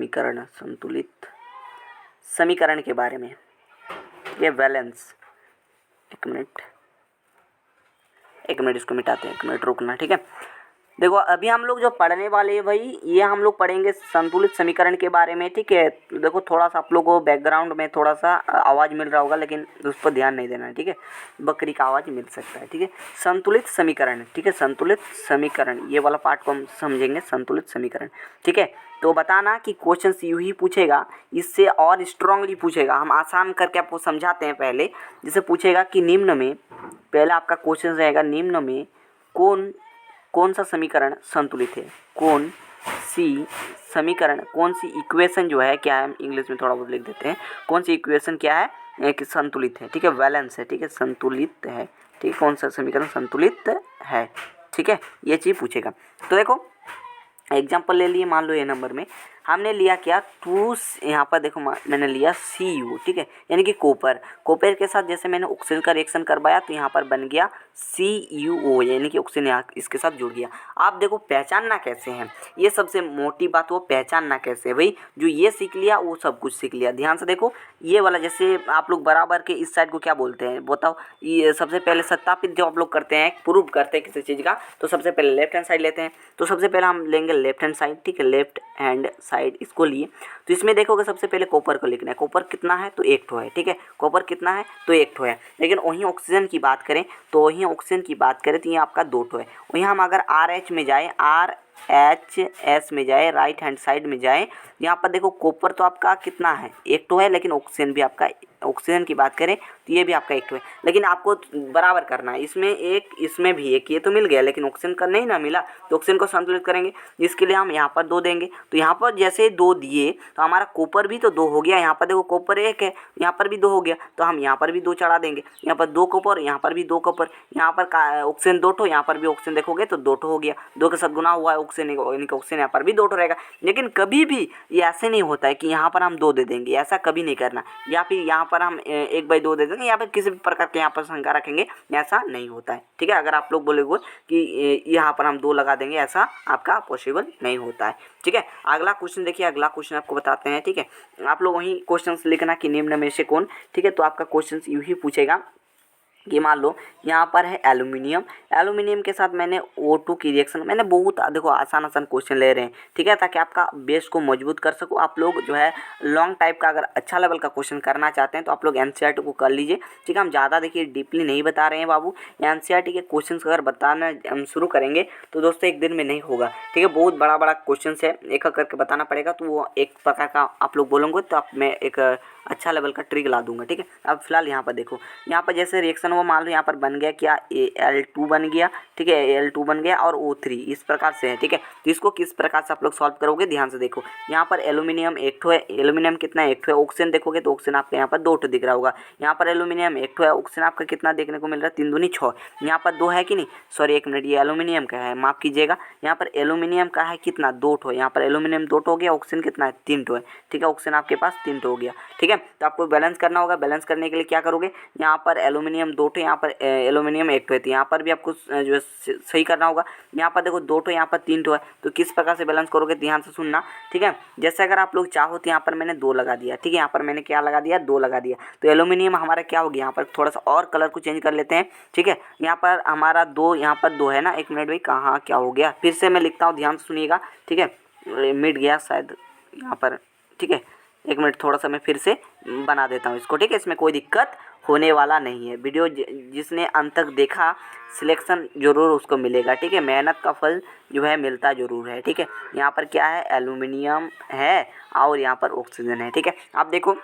[SPEAKER 1] समीकरण के बारे में, ये बैलेंस। एक मिनट इसको मिटाते हैं, 1 मिनट रुकना, ठीक है। देखो अभी हम लोग जो पढ़ने वाले हैं भाई, ये हम लोग पढ़ेंगे संतुलित समीकरण के बारे में, ठीक है। तो देखो थोड़ा सा आप लोगों को बैकग्राउंड में थोड़ा सा आवाज़ मिल रहा होगा, लेकिन उस पर ध्यान नहीं देना है, ठीक है। बकरी का आवाज़ मिल सकता है, ठीक है। संतुलित समीकरण, ठीक है, संतुलित समीकरण, ये वाला पार्ट को हम समझेंगे, संतुलित समीकरण, ठीक है। तो बताना कि क्वेश्चन यूँ ही पूछेगा, इससे और स्ट्रांगली पूछेगा। हम आसान करके आपको समझाते हैं पहले। जैसे पूछेगा कि निम्न में, पहले आपका क्वेश्चन रहेगा निम्न में कौन सा समीकरण संतुलित है, कौन सी समीकरण, कौन सी इक्वेशन जो है, क्या है, इंग्लिश में थोड़ा बहुत लिख देते हैं, कौन सी इक्वेशन क्या है कि संतुलित है, ठीक है, बैलेंस है, ठीक है, संतुलित है, ठीक है, कौन सा समीकरण संतुलित है, ठीक है, ये चीज़ पूछेगा। तो देखो एग्जाम्पल ले लिए, मान लो ये नंबर में हमने लिया क्या, यहाँ पर देखो मैंने लिया Cu, ठीक है, यानी कि कॉपर के साथ जैसे मैंने ऑक्सीजन का रिएक्शन करवाया तो यहाँ पर बन गया CuO, यानी कि ऑक्सीजन यहाँ इसके साथ जुड़ गया। आप देखो पहचानना कैसे है, ये सबसे मोटी बात, वो पहचानना कैसे है भाई। जो ये सीख लिया वो सब कुछ सीख लिया। ध्यान से देखो, ये वाला जैसे आप लोग बराबर के इस साइड को क्या बोलते हैं बताओ। ये सबसे पहले सत्यापित जो आप लोग करते हैं, प्रूव करते हैं किसी चीज़ का, तो सबसे पहले लेफ्ट हैंड साइड लेते हैं। तो सबसे पहले हम लेंगे लेफ्ट हैंड साइड, ठीक है, लेफ्ट हैंड साइड इसको लिए। तो इसमें देखोगे सबसे पहले कॉपर को लिखना है, कॉपर कितना है तो 1 ठो है, ठीक है, कॉपर कितना है तो 1 ठो है। लेकिन वहीं ऑक्सीजन की बात करें तो ये आपका 2 ठो है। वहीं हम अगर RH में जाए, RHS में जाए, राइट हैंड साइड में जाए, यहाँ पर देखो कॉपर तो आपका कितना है 1 ठो है, लेकिन ऑक्सीजन भी आपका, ऑक्सीजन की बात करें तो ये भी आपका 1 ठो है। लेकिन आपको बराबर करना है, इसमें एक इसमें भी एक, ये तो मिल गया लेकिन ऑक्सीजन का नहीं ना मिला, तो ऑक्सीजन को संतुलित करेंगे, जिसके लिए हम यहाँ पर 2 देंगे। तो यहाँ पर जैसे 2 दिए तो हमारा कॉपर भी तो 2 हो गया। यहाँ पर देखो कॉपर 1 है, यहाँ पर भी 2 हो गया, तो हम यहाँ पर भी 2 चढ़ा देंगे। यहाँ पर 2 कॉपर, यहाँ पर भी 2 कॉपर, यहाँ पर ऑक्सीजन 2 ठो, यहाँ पर भी ऑक्सीजन देखोगे तो 2 ठो हो गया, 2 के साथ गुना हुआ है ऑक्सीजन, यानी कि ऑक्सीजन यहाँ पर भी 2 ठो रहेगा। लेकिन कभी भी ये ऐसे नहीं होता है कि यहाँ पर हम 2 दे देंगे, ऐसा कभी नहीं करना, या फिर यहाँ पर हम 1/2 दे देंगे, या फिर किसी भी प्रकार के यहाँ पर शंका रखेंगे, ऐसा नहीं होता है, ठीक है। अगर आप लोग बोलोगे कि यहाँ पर हम 2 लगा देंगे, ऐसा आपका पॉसिबल नहीं होता है, ठीक है। अगला क्वेश्चन देखिए, अगला क्वेश्चन आपको बताते हैं, ठीक है। आप लोग वहीं क्वेश्चन लिखना कि निम्न में से कौन, ठीक है। तो आपका क्वेश्चन यूँ ही पूछेगा कि मान लो यहाँ पर है एल्यूमिनियम के साथ मैंने O2 की रिएक्शन, मैंने बहुत देखो आसान क्वेश्चन ले रहे हैं, ठीक है, ताकि आपका बेस को मजबूत कर सको। आप लोग जो है लॉन्ग टाइप का अगर अच्छा लेवल का क्वेश्चन करना चाहते हैं तो आप लोग NCERT को कर लीजिए, ठीक है। हम ज़्यादा देखिए डीपली नहीं बता रहे हैं बाबू, NCERT के क्वेश्चन अगर बताना हम शुरू करेंगे तो दोस्तों एक दिन में नहीं होगा, ठीक है। बहुत बड़ा क्वेश्चन है, एक करके बताना पड़ेगा, तो वो एक प्रकार का आप लोग बोलोगे तो आप मैं एक अच्छा लेवल का ट्रिक ला दूंगा, ठीक है। अब फिलहाल यहाँ पर देखो, यहाँ पर जैसे रिएक्शन वो मान लो यहाँ पर बन गया क्या, Al2 बन गया, ठीक है, Al2 बन गया और O3 इस प्रकार से है, ठीक है। तो इसको किस प्रकार से आप लोग सॉल्व करोगे, ध्यान से देखो। यहाँ पर एल्यूमिनियम 1 ठो है, एल्यूमिनियम कितना 1 ठो है, ऑक्सीजन देखोगे तो ऑक्सीजन आपका यहाँ पर 2 ठो दिख रहा होगा। यहाँ पर एल्यूमिनियम 1 ठो है, ऑक्सीजन आपका कितना देखने को मिल रहा है, 3 दूनी 6, यहाँ पर 2 है कि नहीं, सॉरी 1 मिनट, ये एल्यूमिनियम का है, माफ़ कीजिएगा। यहाँ पर एल्यूमिनियम का है कितना 2 ठो, यहाँ पर एल्यूमिनियम 2 ठो हो गया, ऑक्सीजन कितना है 3 ठो है, ठीक है, ऑक्सीजन आपके पास 3 ठो हो गया, ठीक है। तो आपको बैलेंस करना होगा। बैलेंस करने के लिए क्या करोगे, यहाँ पर एल्यूमिनियम 2 ठो, यहाँ पर एल्यूमिनियम 1 ठो है, तो यहाँ पर भी आपको जो है सही करना होगा। यहाँ पर देखो 2 ठो, यहाँ पर 3 ठो है, तो किस प्रकार से बैलेंस करोगे, ध्यान से सुनना, ठीक है। जैसे अगर आप लोग चाहो तो यहाँ पर मैंने 2 लगा दिया, ठीक है, यहाँ पर मैंने क्या लगा दिया 2 लगा दिया, तो एल्यूमिनियम हमारा क्या हो गया, यहाँ पर थोड़ा सा और कलर को चेंज कर लेते हैं, ठीक है। यहाँ पर हमारा 2, यहाँ पर 2 है ना, 1 मिनट भाई कहाँ क्या हो गया, फिर से मैं लिखता हूँ, ध्यान से सुनिएगा, ठीक है, मिट गया शायद यहाँ पर, ठीक है, 1 मिनट, थोड़ा सा मैं फिर से बना देता हूँ इसको, ठीक है। इसमें कोई दिक्कत होने वाला नहीं है। वीडियो जिसने अंत तक देखा, सिलेक्शन जरूर उसको मिलेगा, ठीक है, मेहनत का फल जो है मिलता जरूर है, ठीक है। यहाँ पर क्या है, एल्यूमिनियम है और यहाँ पर ऑक्सीजन है, ठीक है। आप देखो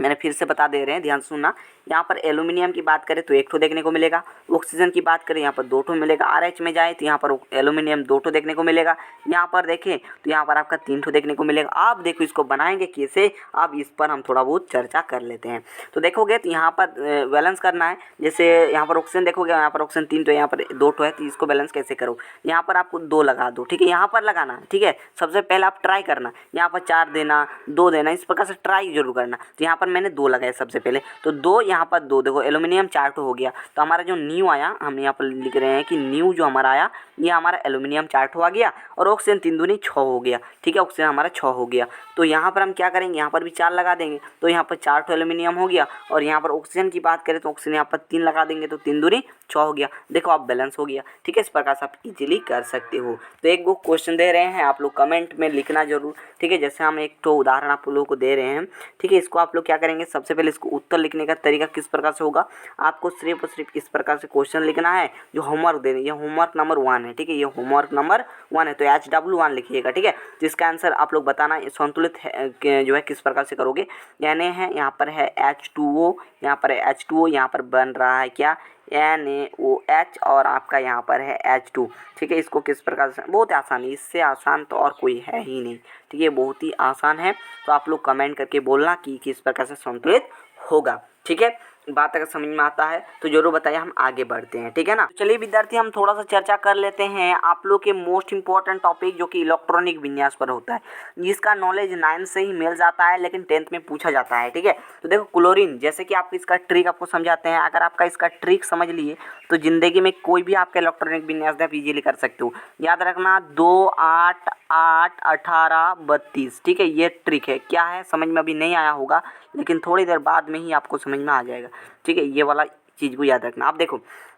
[SPEAKER 1] मैंने फिर से बता दे रहे हैं, ध्यान सुनना। यहाँ पर एल्यूमिनियम की बात करें तो 1 ठो देखने को मिलेगा, ऑक्सीजन की बात करें यहाँ पर 2 ठो मिलेगा, RH में जाए तो यहाँ पर एल्यूमिनियम 2 ठो देखने को मिलेगा, यहाँ पर देखें तो यहाँ पर आपका 3 ठो देखने को मिलेगा। आप देखो इसको बनाएंगे कैसे, अब इस पर हम थोड़ा बहुत चर्चा कर लेते हैं। तो देखोगे तो यहाँ पर बैलेंस करना है, जैसे यहाँ पर ऑक्सीजन देखोगे, यहाँ पर ऑक्सीजन 3 ठो, यहाँ पर 2 ठो है, तो इसको बैलेंस कैसे करो, यहाँ पर आपको 2 लगा दो, ठीक है, यहाँ पर लगाना, ठीक है। सबसे पहले आप ट्राई करना, यहाँ पर 4 देना, 2 देना, इस प्रकार से ट्राई जरूर करना। तो यहाँ पर मैंने 2 लगाए सबसे पहले, तो 2 यहाँ पर 2, देखो एल्यूमिनियम 4 हो गया। तो हमारा जो न्यू आया, हम यहाँ पर लिख रहे हैं कि न्यू जो हमारा आया ये हमारा एल्यूमिनियम 4 आ गया और ऑक्सीजन 3 दूनी 6 हो गया। ठीक है, ऑक्सीजन हमारा 6 हो गया। तो यहाँ पर हम क्या करेंगे, यहाँ पर भी 4 लगा देंगे तो यहाँ पर 4 एल्यूमिनियम हो गया। और यहाँ पर ऑक्सीजन की बात करें तो ऑक्सीजन यहाँ पर 3 लगा देंगे तो 3 दूनी 6 हो गया। देखो आप बैलेंस हो गया। ठीक है, इस प्रकार से आप इजीली कर सकते हो। तो एक वो क्वेश्चन दे रहे हैं, आप लोग कमेंट में लिखना जरूर। ठीक है, जैसे हम एक तो उदाहरण आप लोगों को दे रहे हैं। ठीक है, इसको आप लोग क्या करेंगे, सबसे पहले इसको उत्तर लिखने का तरीका किस प्रकार से होगा, आपको सिर्फ और सिर्फ इस प्रकार से क्वेश्चन लिखना है जो होमवर्क दे रहे हैं। ये होमवर्क नंबर 1 है। ठीक है, ये होमवर्क नंबर 1 है तो HW1 लिखिएगा। ठीक है, जिसका आंसर आप लोग बताना संतुलित है जो है किस प्रकार से करोगे। यानी है यहाँ पर है H2O, यहाँ पर है H2O, यहाँ पर बन रहा है क्या NaOH और आपका यहाँ पर है H2। ठीक है, इसको किस प्रकार से, बहुत आसान है, इससे आसान तो और कोई है ही नहीं। ठीक है, बहुत ही आसान है। तो आप लोग कमेंट करके बोलना कि किस प्रकार से संतुलित होगा। ठीक है, बात अगर समझ में आता है तो जरूर बताइए, हम आगे बढ़ते हैं। ठीक है ना। तो चलिए विद्यार्थी, हम थोड़ा सा चर्चा कर लेते हैं आप लोग के मोस्ट इंपॉर्टेंट टॉपिक जो कि इलेक्ट्रॉनिक विन्यास पर होता है, जिसका नॉलेज 9 से ही मिल जाता है लेकिन 10th में पूछा जाता है। ठीक है, तो देखो क्लोरीन, जैसे कि आप इसका ट्रिक आपको समझाते हैं। अगर आपका इसका ट्रिक समझ लिए तो जिंदगी में कोई भी आपका इलेक्ट्रॉनिक विन्यास आप इजीली कर सकते हो। याद रखना 2, 8, 8, 18, 32। ठीक है, ये ट्रिक है। क्या है समझ में अभी नहीं आया होगा लेकिन थोड़ी देर बाद में ही आपको समझ में आ जाएगा। ठीक है, ये वाला चीज़ को याद रखना। आप देखो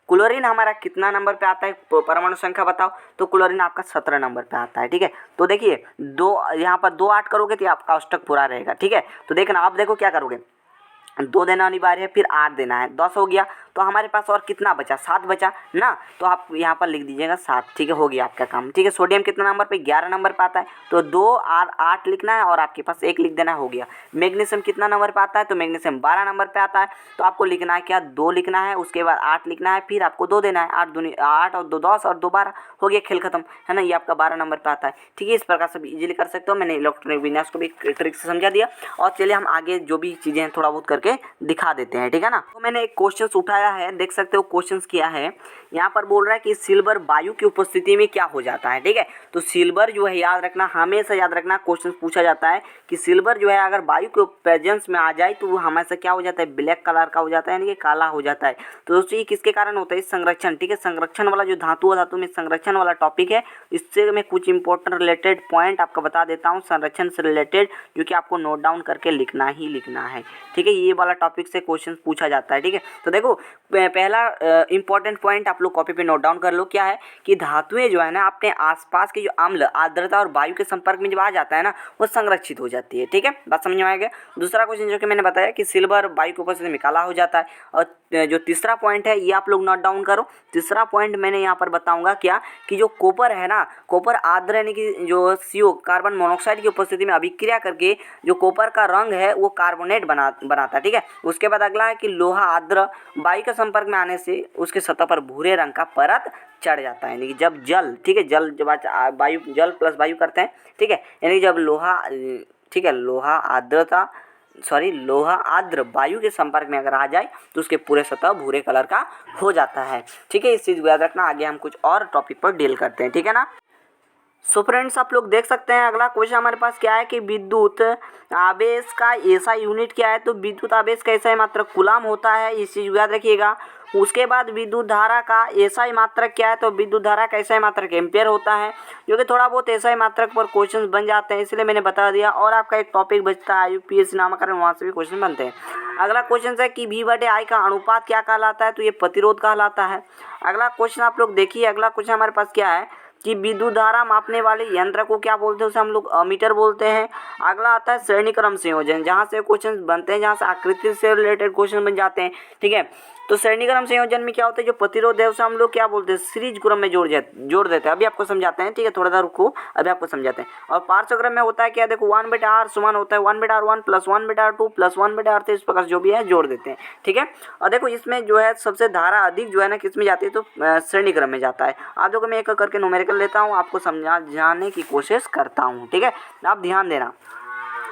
[SPEAKER 1] क्लोरीन हमारा कितना नंबर पे आता है, परमाणु संख्या बताओ। तो क्लोरीन आपका 17 नंबर पे आता है। ठीक है, तो देखिए 2 यहाँ पर 2 8 करोगे तो आपका अष्टक पूरा रहेगा। ठीक है, तो देखना आप देखो क्या करोगे, 2 देना अनिवार्य है, फिर 8 देना है, 10 हो गया। तो हमारे पास और कितना बचा, 7 बचा ना। तो आप यहाँ पर लिख दीजिएगा 7। ठीक है, हो गया आपका काम। ठीक है, सोडियम कितना नंबर पे, 11 नंबर पे आता है तो 2 और 8 लिखना है और आपके पास 1 लिख देना, हो गया। मैग्नीशियम कितना नंबर पे आता है, तो मैग्नीशियम 12 नंबर पे आता है तो आपको लिखना है क्या, 2 लिखना है, उसके बाद 8 लिखना है, फिर आपको 2 देना है। 8 दूनी 8 और 2 10 और 2 12, हो गया, खेल खत्म, है ना। ये आपका 12 नंबर पे आता है। ठीक है, इस प्रकार से इजीली कर सकते हो। मैंने इलेक्ट्रॉनिक विन्यास को भी ट्रिक से समझा दिया। और चलिए हम आगे जो भी चीज़ें हैं थोड़ा बहुत करके दिखा देते हैं। ठीक है ना। तो मैंने एक क्वेश्चन उठाया है, देख सकते हो क्वेश्चंस क्या है। यहाँ पर बोल रहा है कि सिल्वर वायु की उपस्थिति में क्या हो जाता है। ठीक है, तो सिल्वर जो है याद रखना, हमेशा याद रखना, क्वेश्चन पूछा जाता है कि सिल्वर जो है अगर वायु के प्रेजेंस में आ जाए तो वो हमेशा क्या हो जाता है, ब्लैक कलर का हो जाता है, यानी कि काला हो जाता है। तो दोस्तों ये किसके कारण होता है, संरक्षण। ठीक है, संरक्षण वाला जो धातु में संरक्षण वाला टॉपिक है, इससे मैं कुछ इंपॉर्टेंट रिलेटेड पॉइंट आपको बता देता हूँ संरक्षण से रिलेटेड, जो कि आपको नोट डाउन करके लिखना ही लिखना है। ठीक है, ये वाला टॉपिक से क्वेश्चन पूछा जाता है। ठीक है, तो देखो पहला इंपॉर्टेंट पॉइंट आप लोग कॉपी पे नोट डाउन कर लो, क्या है कि धातुएं जो है ना अपने आसपास के जो अम्ल, आर्द्रता और वायु के संपर्क में जब आ जाता है ना, वो संरक्षित हो जाती है। ठीक है, बात समझ में आ गया। दूसरा क्वेश्चन जो कि मैंने बताया कि सिल्वर वायु की उपस्थिति में काला हो जाता है। और जो तीसरा पॉइंट है ये आप लोग नोट डाउन करो। तीसरा पॉइंट मैंने यहाँ पर बताऊंगा क्या कि जो कॉपर है ना, कॉपर आर्द्र यानी कि जो CO कार्बन मोनोऑक्साइड की उपस्थिति में अभिक्रिया करके जो कॉपर का रंग है वो कार्बोनेट बनाता है। ठीक है, उसके बाद अगला है कि लोहा आर्द्र वायु के संपर्क में आने से उसके सतह पर भूरे रंग का परत चढ़ जाता है। यानी कि जब जल, ठीक है, जल जब वायु, जल प्लस वायु करते हैं। ठीक है, यानी जब लोहा, ठीक है, लोहा आर्द्र वायु के संपर्क में अगर आ जाए तो उसके पूरे सतह भूरे कलर का हो जाता है। ठीक है, इस चीज़ को याद रखना। आगे हम कुछ और टॉपिक पर डील करते हैं। ठीक है ना। सो फ्रेंड्स आप लोग देख सकते हैं अगला क्वेश्चन हमारे पास क्या है कि विद्युत आवेश का ऐसा यूनिट क्या है। तो विद्युत आवेश का ऐसा मात्रक कूलम होता है, इस चीज़ को याद रखिएगा। उसके बाद विद्युत धारा का एसआई मात्रक क्या है, तो विद्युत धारा का एसआई मात्रक एम्पियर होता है, जो कि थोड़ा बहुत एसआई मात्रक पर क्वेश्चन बन जाते हैं, इसलिए मैंने बता दिया। और आपका एक टॉपिक बचता है यूपीएससी नामकरण, वहाँ से भी क्वेश्चन बनते हैं। अगला क्वेश्चन है कि V/I का अनुपात क्या कहलाता है, तो ये प्रतिरोध कहलाता है। अगला क्वेश्चन आप लोग देखिए, अगला क्वेश्चन हमारे पास क्या है कि विद्युत धारा मापने वाले यंत्र को क्या बोलते हैं, उसे हम लोग अमीटर बोलते हैं। अगला आता है श्रेणी क्रम संयोजन, जहाँ से क्वेश्चन बनते हैं, जहाँ से आकृति से रिलेटेड क्वेश्चन बन जाते हैं। ठीक है, तो श्रेणी क्रम संयोजन में क्या होता है, जो प्रतिरोध है उसे हम लोग क्या बोलते हैं, सीरीज क्रम में जोड़ देते हैं। अभी आपको समझाते हैं। ठीक है, थोड़ा सा रुको, अभी आपको समझाते हैं। और पार्श्व क्रम में होता है क्या, देखो 1/r समान होता है 1/r1 + 1/r2 + 1/r3, इस प्रकार जो भी है जोड़ देते हैं। ठीक है, और देखो इसमें जो है सबसे धारा अधिक जो है ना किस में जाती है, तो श्रेणी क्रम में जाता है। आप देखो मैं एक करके न्यूमेरिकल लेता हूँ, आपको समझाने की कोशिश करता हूँ। ठीक है, आप ध्यान देना।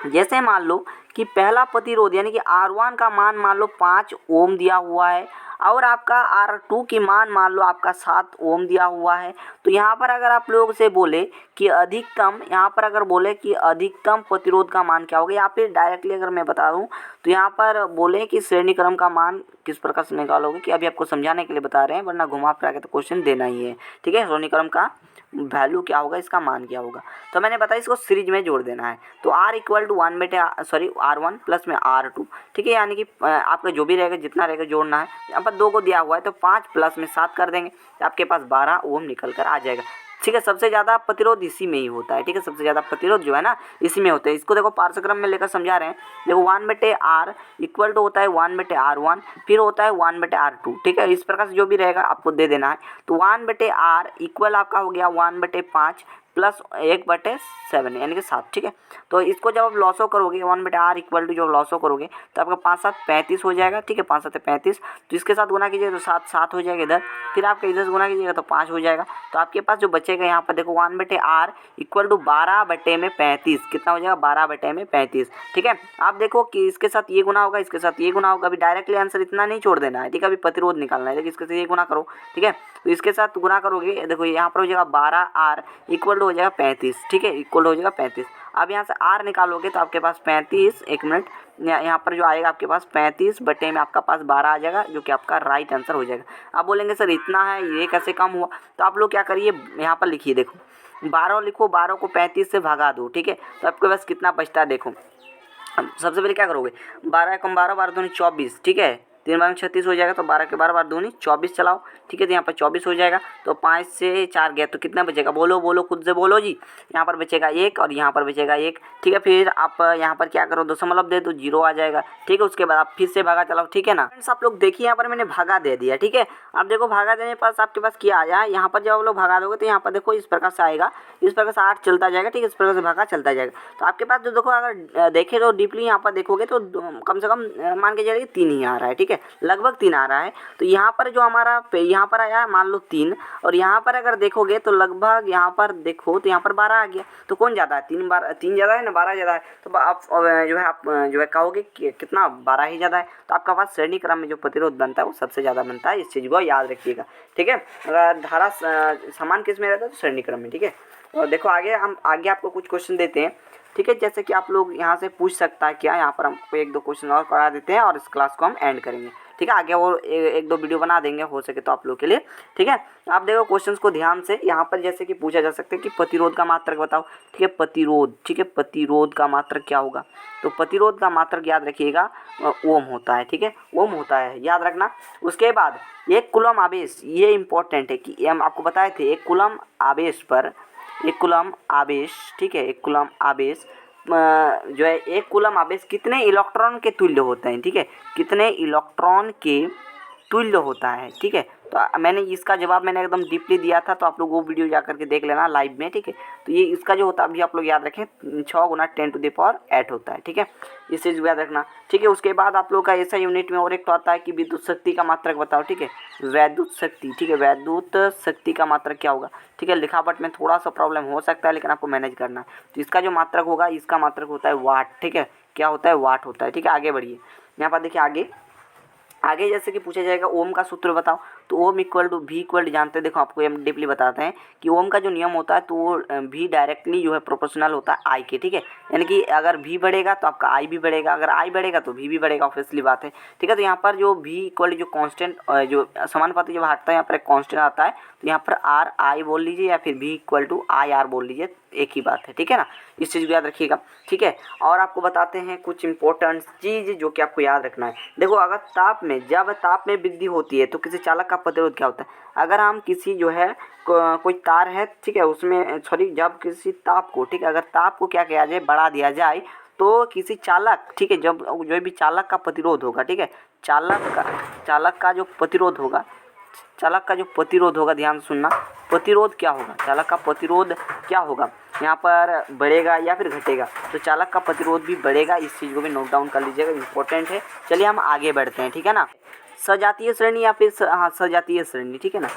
[SPEAKER 1] जैसे मान लो कि पहला प्रतिरोध यानी कि R1 का मान मान लो 5 ओम दिया हुआ है। और आपका R2 की मान लो आपका 7 ओम दिया हुआ है। तो यहाँ पर अगर आप लोग से बोले कि अधिकतम, यहाँ पर अगर बोले कि अधिकतम प्रतिरोध का मान क्या होगा, या फिर डायरेक्टली अगर मैं बता दूँ तो यहाँ पर बोले कि श्रेणी क्रम का मान किस प्रकार से निकालोगे, कि अभी आपको समझाने के लिए बता रहे हैं, वरना घुमा फिरा के तो क्वेश्चन देना ही है। ठीक है, श्रेणी क्रम का वैल्यू क्या होगा, इसका मान क्या होगा, तो मैंने बताया इसको सीरीज में जोड़ देना है। तो R equal to R1 plus में R2, ठीक है, यानी कि आपका जो भी रहेगा जितना रहेगा जोड़ना है। यहाँ पर 2 को दिया हुआ है तो 5 प्लस में 7 कर देंगे तो आपके पास 12 ओम निकल कर आ जाएगा। ठीक है, सबसे ज़्यादा प्रतिरोध इसी में ही होता है। ठीक है, सबसे ज़्यादा प्रतिरोध जो है ना इसी में होता है। इसको देखो पाठ्यक्रम में लेकर समझा रहे हैं। देखो 1/R इक्वल टू होता है 1/R1, फिर होता है 1/R2। ठीक है, इस प्रकार से जो भी रहेगा आपको दे देना है। तो 1/R इक्वल आपका हो गया 1/5 प्लस 1/7 यानी कि 7। ठीक है, तो इसको जब आप लॉसो करोगे 1/R इक्वल टू जब लॉसो करोगे तो आपका 5 7 35 हो जाएगा। ठीक है, 5 7 35, तो इसके साथ गुना कीजिए तो 7 7 हो जाएगा इधर, फिर आपका इधर से गुना कीजिएगा तो 5 हो जाएगा। तो आपके पास जो बचेगा यहाँ पर देखो 1/R इक्वल टू 12/35 कितना हो जाएगा 12/35। ठीक है, आप देखो कि इसके साथ ये गुना होगा, इसके साथ ये गुना होगा। अभी डायरेक्टली आंसर इतना नहीं छोड़ देना है। ठीक है, अभी प्रतिरोध निकालना है। देखिए इसके साथ ये गुना करो। ठीक है, तो इसके साथ गुना करोगे, देखो यहाँ पर हो जाएगा 12R इक्वल हो जाएगा 35। ठीक है, इक्वल हो जाएगा 35। अब यहाँ से R निकालोगे तो आपके पास 35, एक मिनट, यहाँ पर जो आएगा आपके पास 35 बटे में आपका पास 12 आ जाएगा, जो कि आपका राइट आंसर हो जाएगा। आप बोलेंगे सर इतना है, ये कैसे कम हुआ, तो आप लोग क्या करिए, यहाँ पर लिखिए, देखो 12 लिखो, 12 को 35 से भगा दो। ठीक है, तो आपके पास कितना बचता है देखो। सबसे पहले क्या करोगे, 12 कम 12, 12 दूनी 24। ठीक है, 3 बार में 36 हो जाएगा, तो 12 के 12 बार दूनी 24 चलाओ। ठीक है, तो यहाँ पर 24 हो जाएगा। तो 5 से 4 गया तो कितना बचेगा, बोलो बोलो खुद से बोलो जी। यहाँ पर बचेगा 1 और यहाँ पर बचेगा 1। ठीक है, फिर आप यहाँ पर क्या करो, दशमलव दे दो, 0 आ जाएगा। ठीक है, उसके बाद आप फिर से भागा चलाओ। ठीक है ना फ्रेंड्स, आप लोग देखिए यहाँ पर मैंने भागा दे दिया। ठीक है, आप देखो भागा देने के पास आपके पास क्या आया, यहाँ पर जब आप लोग भागा दोगे तो यहाँ पर देखो इस प्रकार से आएगा, इस प्रकार से 8 चलता जाएगा। ठीक है, इस प्रकार से भागा चलता जाएगा। तो आपके पास जो देखो, अगर देखे तो डीपली यहाँ पर देखोगे तो कम से कम मान के चलिए 3 ही आ रहा है। ठीक है, लगभग 3 आ रहा है। तो यहाँ पर जो हमारा यहाँ पर आया मान लो 3, और यहाँ पर अगर देखोगे तो लगभग यहाँ पर देखो तो यहाँ पर 12 आ गया। तो कौन ज़्यादा है, 3 ज़्यादा है ना 12 ज़्यादा है। तो आप जो है कहोगे कि कितना 12 ही ज़्यादा है। तो आपका पास श्रेणी क्रम में जो प्रतिरोध बनता है वो सबसे ज़्यादा बनता है। इस चीज़ को याद रखिएगा। ठीक है, अगर धारा समान किस में रहता है तो श्रेणी क्रम में। ठीक है, और देखो आगे हम आपको कुछ क्वेश्चन देते हैं। ठीक है, जैसे कि आप लोग यहाँ से पूछ सकता है क्या, यहाँ पर हमको 1 2 क्वेश्चन और करा देते हैं और इस क्लास को हम एंड करेंगे। ठीक है, आगे वो 1 2 वीडियो बना देंगे हो सके तो आप लोग के लिए। ठीक है, आप देखो क्वेश्चंस को ध्यान से। यहाँ पर जैसे कि पूछा जा सकता है कि प्रतिरोध का मात्रक बताओ। ठीक है, प्रतिरोध, ठीक है, प्रतिरोध का मात्रक क्या होगा, तो प्रतिरोध का मात्रक याद रखिएगा ओम होता है। ठीक है, ओम होता है, याद रखना। उसके बाद 1 कूलम आवेश, ये इंपॉर्टेंट है कि हम आपको बताए थे 1 कूलम आवेश पर 1 कूलम आवेश, ठीक है, 1 कूलम आवेश जो है 1 कूलम आवेश कितने इलेक्ट्रॉन के तुल्य होते हैं। ठीक है, कितने इलेक्ट्रॉन के तुल्य होता है। ठीक है, तो मैंने इसका जवाब मैंने एकदम डीपली दिया था, तो आप लोग वो वीडियो जा करके देख लेना लाइव में। ठीक है, तो ये इसका जो होता है अभी आप लोग याद रखें 6 × 10⁸ होता है। ठीक है, इस चीज़ को याद रखना। ठीक है, उसके बाद आप लोग का ऐसा यूनिट में और एक तो आता है कि विद्युत शक्ति का मात्रक बताओ। ठीक है, वैद्युत शक्ति। ठीक है, वैद्युत शक्ति का मात्रक क्या होगा। ठीक है, लिखावट में थोड़ा सा प्रॉब्लम हो सकता है लेकिन आपको मैनेज करना है। तो इसका जो मात्रक होगा, इसका मात्रक होता है वाट। ठीक है, क्या होता है, वाट होता है। ठीक है, आगे बढ़िए। यहाँ पर देखिए आगे जैसे कि पूछा जाएगा ओम का सूत्र बताओ। तो ohm equal to V equal जानते हैं। देखो आपको हम डीपली बताते हैं कि ओम का जो नियम होता है तो वो वी डायरेक्टली जो है प्रोपोर्शनल होता है आई के। ठीक है, यानी कि अगर वी बढ़ेगा तो आपका आई भी बढ़ेगा, अगर आई बढ़ेगा तो वी भी बढ़ेगा, ऑब्वियसली बात है। ठीक है, तो यहाँ पर जो वी इक्वल जो कांस्टेंट जो समानुपाती जब हटता है यहाँ पर एक कांस्टेंट आता है, तो यहाँ पर आर आई बोल लीजिए या फिर V equal to I R बोल लीजिए, एक ही बात है। ठीक है ना, इस चीज़ को याद रखिएगा। ठीक है, और आपको बताते हैं कुछ इंपॉर्टेंट चीज़ जो कि आपको याद रखना है। देखो अगर जब ताप में वृद्धि होती है तो किसी चालक का प्रतिरोध क्या होता है। अगर हम किसी जो है कोई तार है, ठीक है, उसमें जब किसी ताप को, ठीक है, अगर ताप को क्या किया जाए, बढ़ा दिया जाए तो किसी चालक, ठीक है, जब जो भी चालक का प्रतिरोध होगा, ठीक है, चालक का जो प्रतिरोध होगा, चालक का जो प्रतिरोध होगा, ध्यान से सुनना, प्रतिरोध क्या होगा, चालक का प्रतिरोध क्या होगा, यहाँ पर बढ़ेगा या फिर घटेगा। तो चालक का प्रतिरोध भी बढ़ेगा, इस चीज़ को भी नोट डाउन कर लीजिएगा, इंपॉर्टेंट है। चलिए हम आगे बढ़ते हैं। ठीक है ना, सजातीय श्रेणी या फिर सजातीय श्रेणी। ठीक है ना,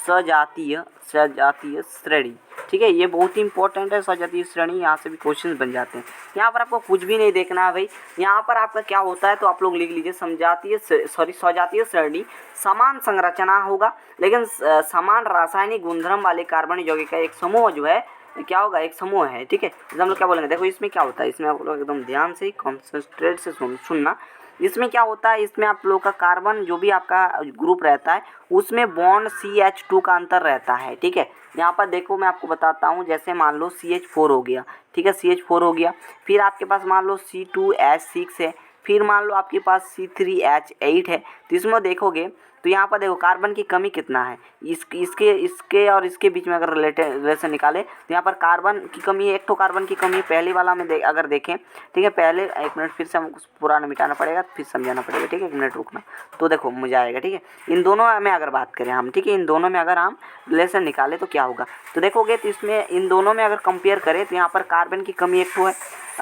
[SPEAKER 1] सजातीय श्रेणी। ठीक है, ये बहुत ही इंपॉर्टेंट है सजातीय श्रेणी, यहाँ से भी क्वेश्चन बन जाते हैं। यहाँ पर आपको कुछ भी नहीं देखना है भाई, यहाँ पर आपका क्या होता है तो आप लोग लिख लीजिए सजातीय श्रेणी समान संरचना होगा, लेकिन समान रासायनिक गुणधर्म वाले कार्बनिक यौगिक का एक समूह जो है क्या होगा, एक समूह है। ठीक है, हम लोग क्या बोलेंगे, देखो इसमें क्या होता है, इसमें आप लोग एकदम ध्यान से कॉन्सेंट्रेट से सुनना। इसमें क्या होता है, इसमें आप लोग का कार्बन जो भी आपका ग्रुप रहता है उसमें बॉन्ड CH2 का अंतर रहता है। ठीक है, यहाँ पर देखो मैं आपको बताता हूँ, जैसे मान लो CH4 हो गया। ठीक है, CH4 हो गया, फिर आपके पास मान लो C2H6 है, फिर मान लो आपके पास C3H8 है। तो इसमें देखोगे तो यहाँ पर देखो कार्बन की कमी कितना है, इसके और इसके बीच में अगर रिलेशन निकाले तो यहाँ पर कार्बन की कमी है, एक तो कार्बन की कमी है पहले वाला में अगर देखें। ठीक है, पहले एक मिनट फिर से हमको पुराना मिटाना पड़ेगा, फिर समझाना पड़ेगा। ठीक है, एक मिनट रुकना, तो देखो मुझे आएगा। ठीक है, इन दोनों में अगर बात करें हम, ठीक है, इन दोनों में अगर हम रिलेशन निकाले तो क्या होगा, तो देखोगे तो इसमें इन दोनों में अगर कंपेयर करें तो यहाँ पर कार्बन की कमी एक तो है,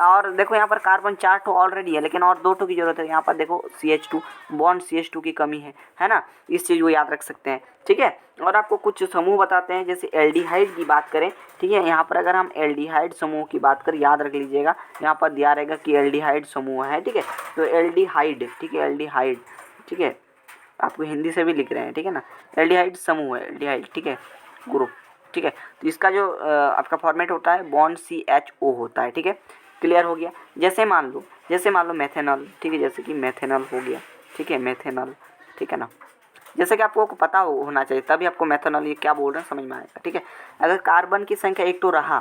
[SPEAKER 1] और देखो यहाँ पर कार्बन 4 ठो ऑलरेडी है, लेकिन और 2 ठो की जरूरत है। यहाँ पर देखो CH2 बॉन्ड CH2 की कमी है ना, इस चीज़ को याद रख सकते हैं। ठीक है, और आपको कुछ समूह बताते हैं, जैसे एल्डिहाइड की बात करें। ठीक है, यहाँ पर अगर हम एल्डिहाइड समूह की बात करें, याद रख लीजिएगा, यहाँ पर दिया रहेगा कि एल्डिहाइड समूह है। ठीक है, तो एल्डिहाइड, ठीक है, एल्डिहाइड, ठीक है, आपको हिंदी से भी लिख रहे हैं। ठीक है ना, एल्डिहाइड समूह है, एल्डिहाइड, ठीक है, ग्रुप। ठीक है, तो इसका जो आपका फॉर्मेट होता है बॉन्ड CHO होता है। ठीक है, क्लियर हो गया। जैसे मान लो मेथेनॉल। ठीक है, जैसे कि मेथेनॉल हो गया। ठीक है, मेथेनॉल, ठीक है ना, जैसे कि आपको पता होना चाहिए, तभी आपको मेथेनॉल ये क्या बोल रहे हैं समझ में आएगा। ठीक है, अगर कार्बन की संख्या 1 तो रहा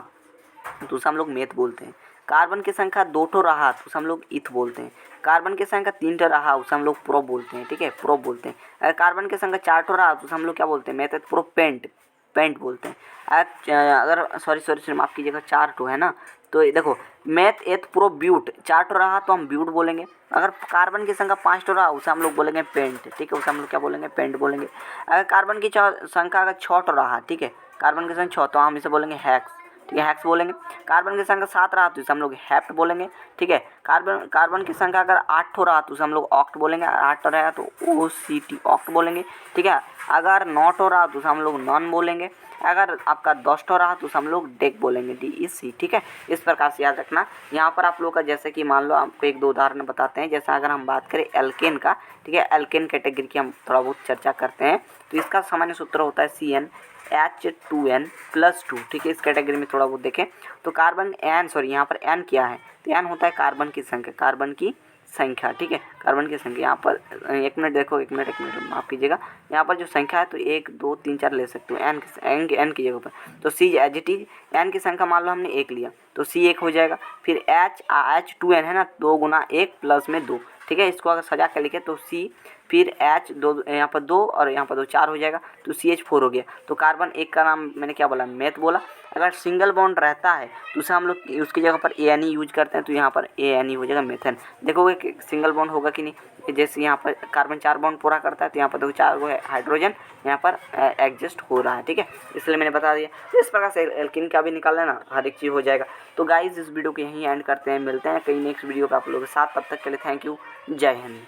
[SPEAKER 1] तो उसे हम लोग मेथ बोलते हैं, कार्बन की संख्या 2 ठो रहा तो उसे हम लोग ईथ बोलते हैं, कार्बन की संख्या 3 ठो रहा उसे हम लोग प्रोप बोलते हैं। ठीक है, प्रोप बोलते हैं। अगर कार्बन की संख्या 4 ठो रहा तो उसे हम लोग क्या बोलते हैं, मेथ प्रोप पेंट बोलते हैं। अगर सॉरी माफ़ कीजिएगा, 4 ठो है ना, तो देखो मेथ एथ प्रो ब्यूट 4 ठो रहा तो हम ब्यूट बोलेंगे। अगर कार्बन की संख्या 5 ठो रहा उसे हम लोग बोलेंगे पेंट। ठीक है, उसे हम लोग क्या बोलेंगे, पेंट बोलेंगे। अगर कार्बन की संख्या अगर 6 ठो रहा, ठीक है, कार्बन की संख्या 6 तो हम इसे बोलेंगे हैक्स। ठीक है, हैक्स बोलेंगे। कार्बन की संख्या 7 रहा तो इसे हम लोग हेप्ट बोलेंगे। ठीक है, कार्बन की संख्या अगर 8 ठो रहा तो उसे हम लोग ऑक्ट बोलेंगे, 8 रहेगा तो OCT ऑक्ट बोलेंगे। ठीक है, अगर 9 ठो रहा तो उसे हम लोग नॉन बोलेंगे, अगर आपका 10 ठो रहा तो उसे हम लोग डेक बोलेंगे, DEC। ठीक है, इस प्रकार से याद रखना। यहाँ पर आप लोग का जैसे कि मान लो आपको 1-2 उदाहरण बताते हैं। जैसा अगर हम बात करें एल्केन का, ठीक है, एल्केन कैटेगरी की हम थोड़ा बहुत चर्चा करते हैं, तो इसका सामान्य सूत्र होता है CnH2n+2। ठीक है, इस कैटेगरी में थोड़ा बहुत देखें तो कार्बन यहाँ पर n क्या है, तो n होता है कार्बन की संख्या। ठीक है, कार्बन की संख्या। यहाँ पर एक मिनट देखो, एक मिनट माफ़ कीजिएगा, यहाँ पर जो संख्या है तो 1 2 3 4 ले सकते हो n की जगह पर। तो CH n की संख्या मान लो हमने 1 लिया तो C 1 हो जाएगा, फिर H2n है ना, 2 गुना 1 प्लस में 2। ठीक है, इसको अगर सजा कर लिखे तो C, फिर H 2, यहाँ पर 2 और यहाँ पर 2, 4 हो जाएगा, तो CH4 हो गया। तो कार्बन 1 का नाम मैंने क्या बोला, मेथ बोला। अगर सिंगल बॉन्ड रहता है तो उसे हम लोग उसकी जगह पर ANE यूज करते हैं, तो यहाँ पर ANE हो जाएगा मेथन। देखोगे कि सिंगल बॉन्ड होगा कि नहीं, जैसे यहाँ पर कार्बन 4 बॉन्ड पूरा करता है तो यहाँ पर देखो 4 हाइड्रोजन यहाँ पर एडजस्ट हो रहा है। ठीक है, इसलिए मैंने बता दिया। इस प्रकार से एल्किन का भी निकाल लेना, हर एक चीज़ हो जाएगा। तो गाइज इस वीडियो को यहीं एंड करते हैं, मिलते हैं कहीं नेक्स्ट वीडियो पर आप लोगों के साथ। तब तक के लिए थैंक यू, जय हिंद।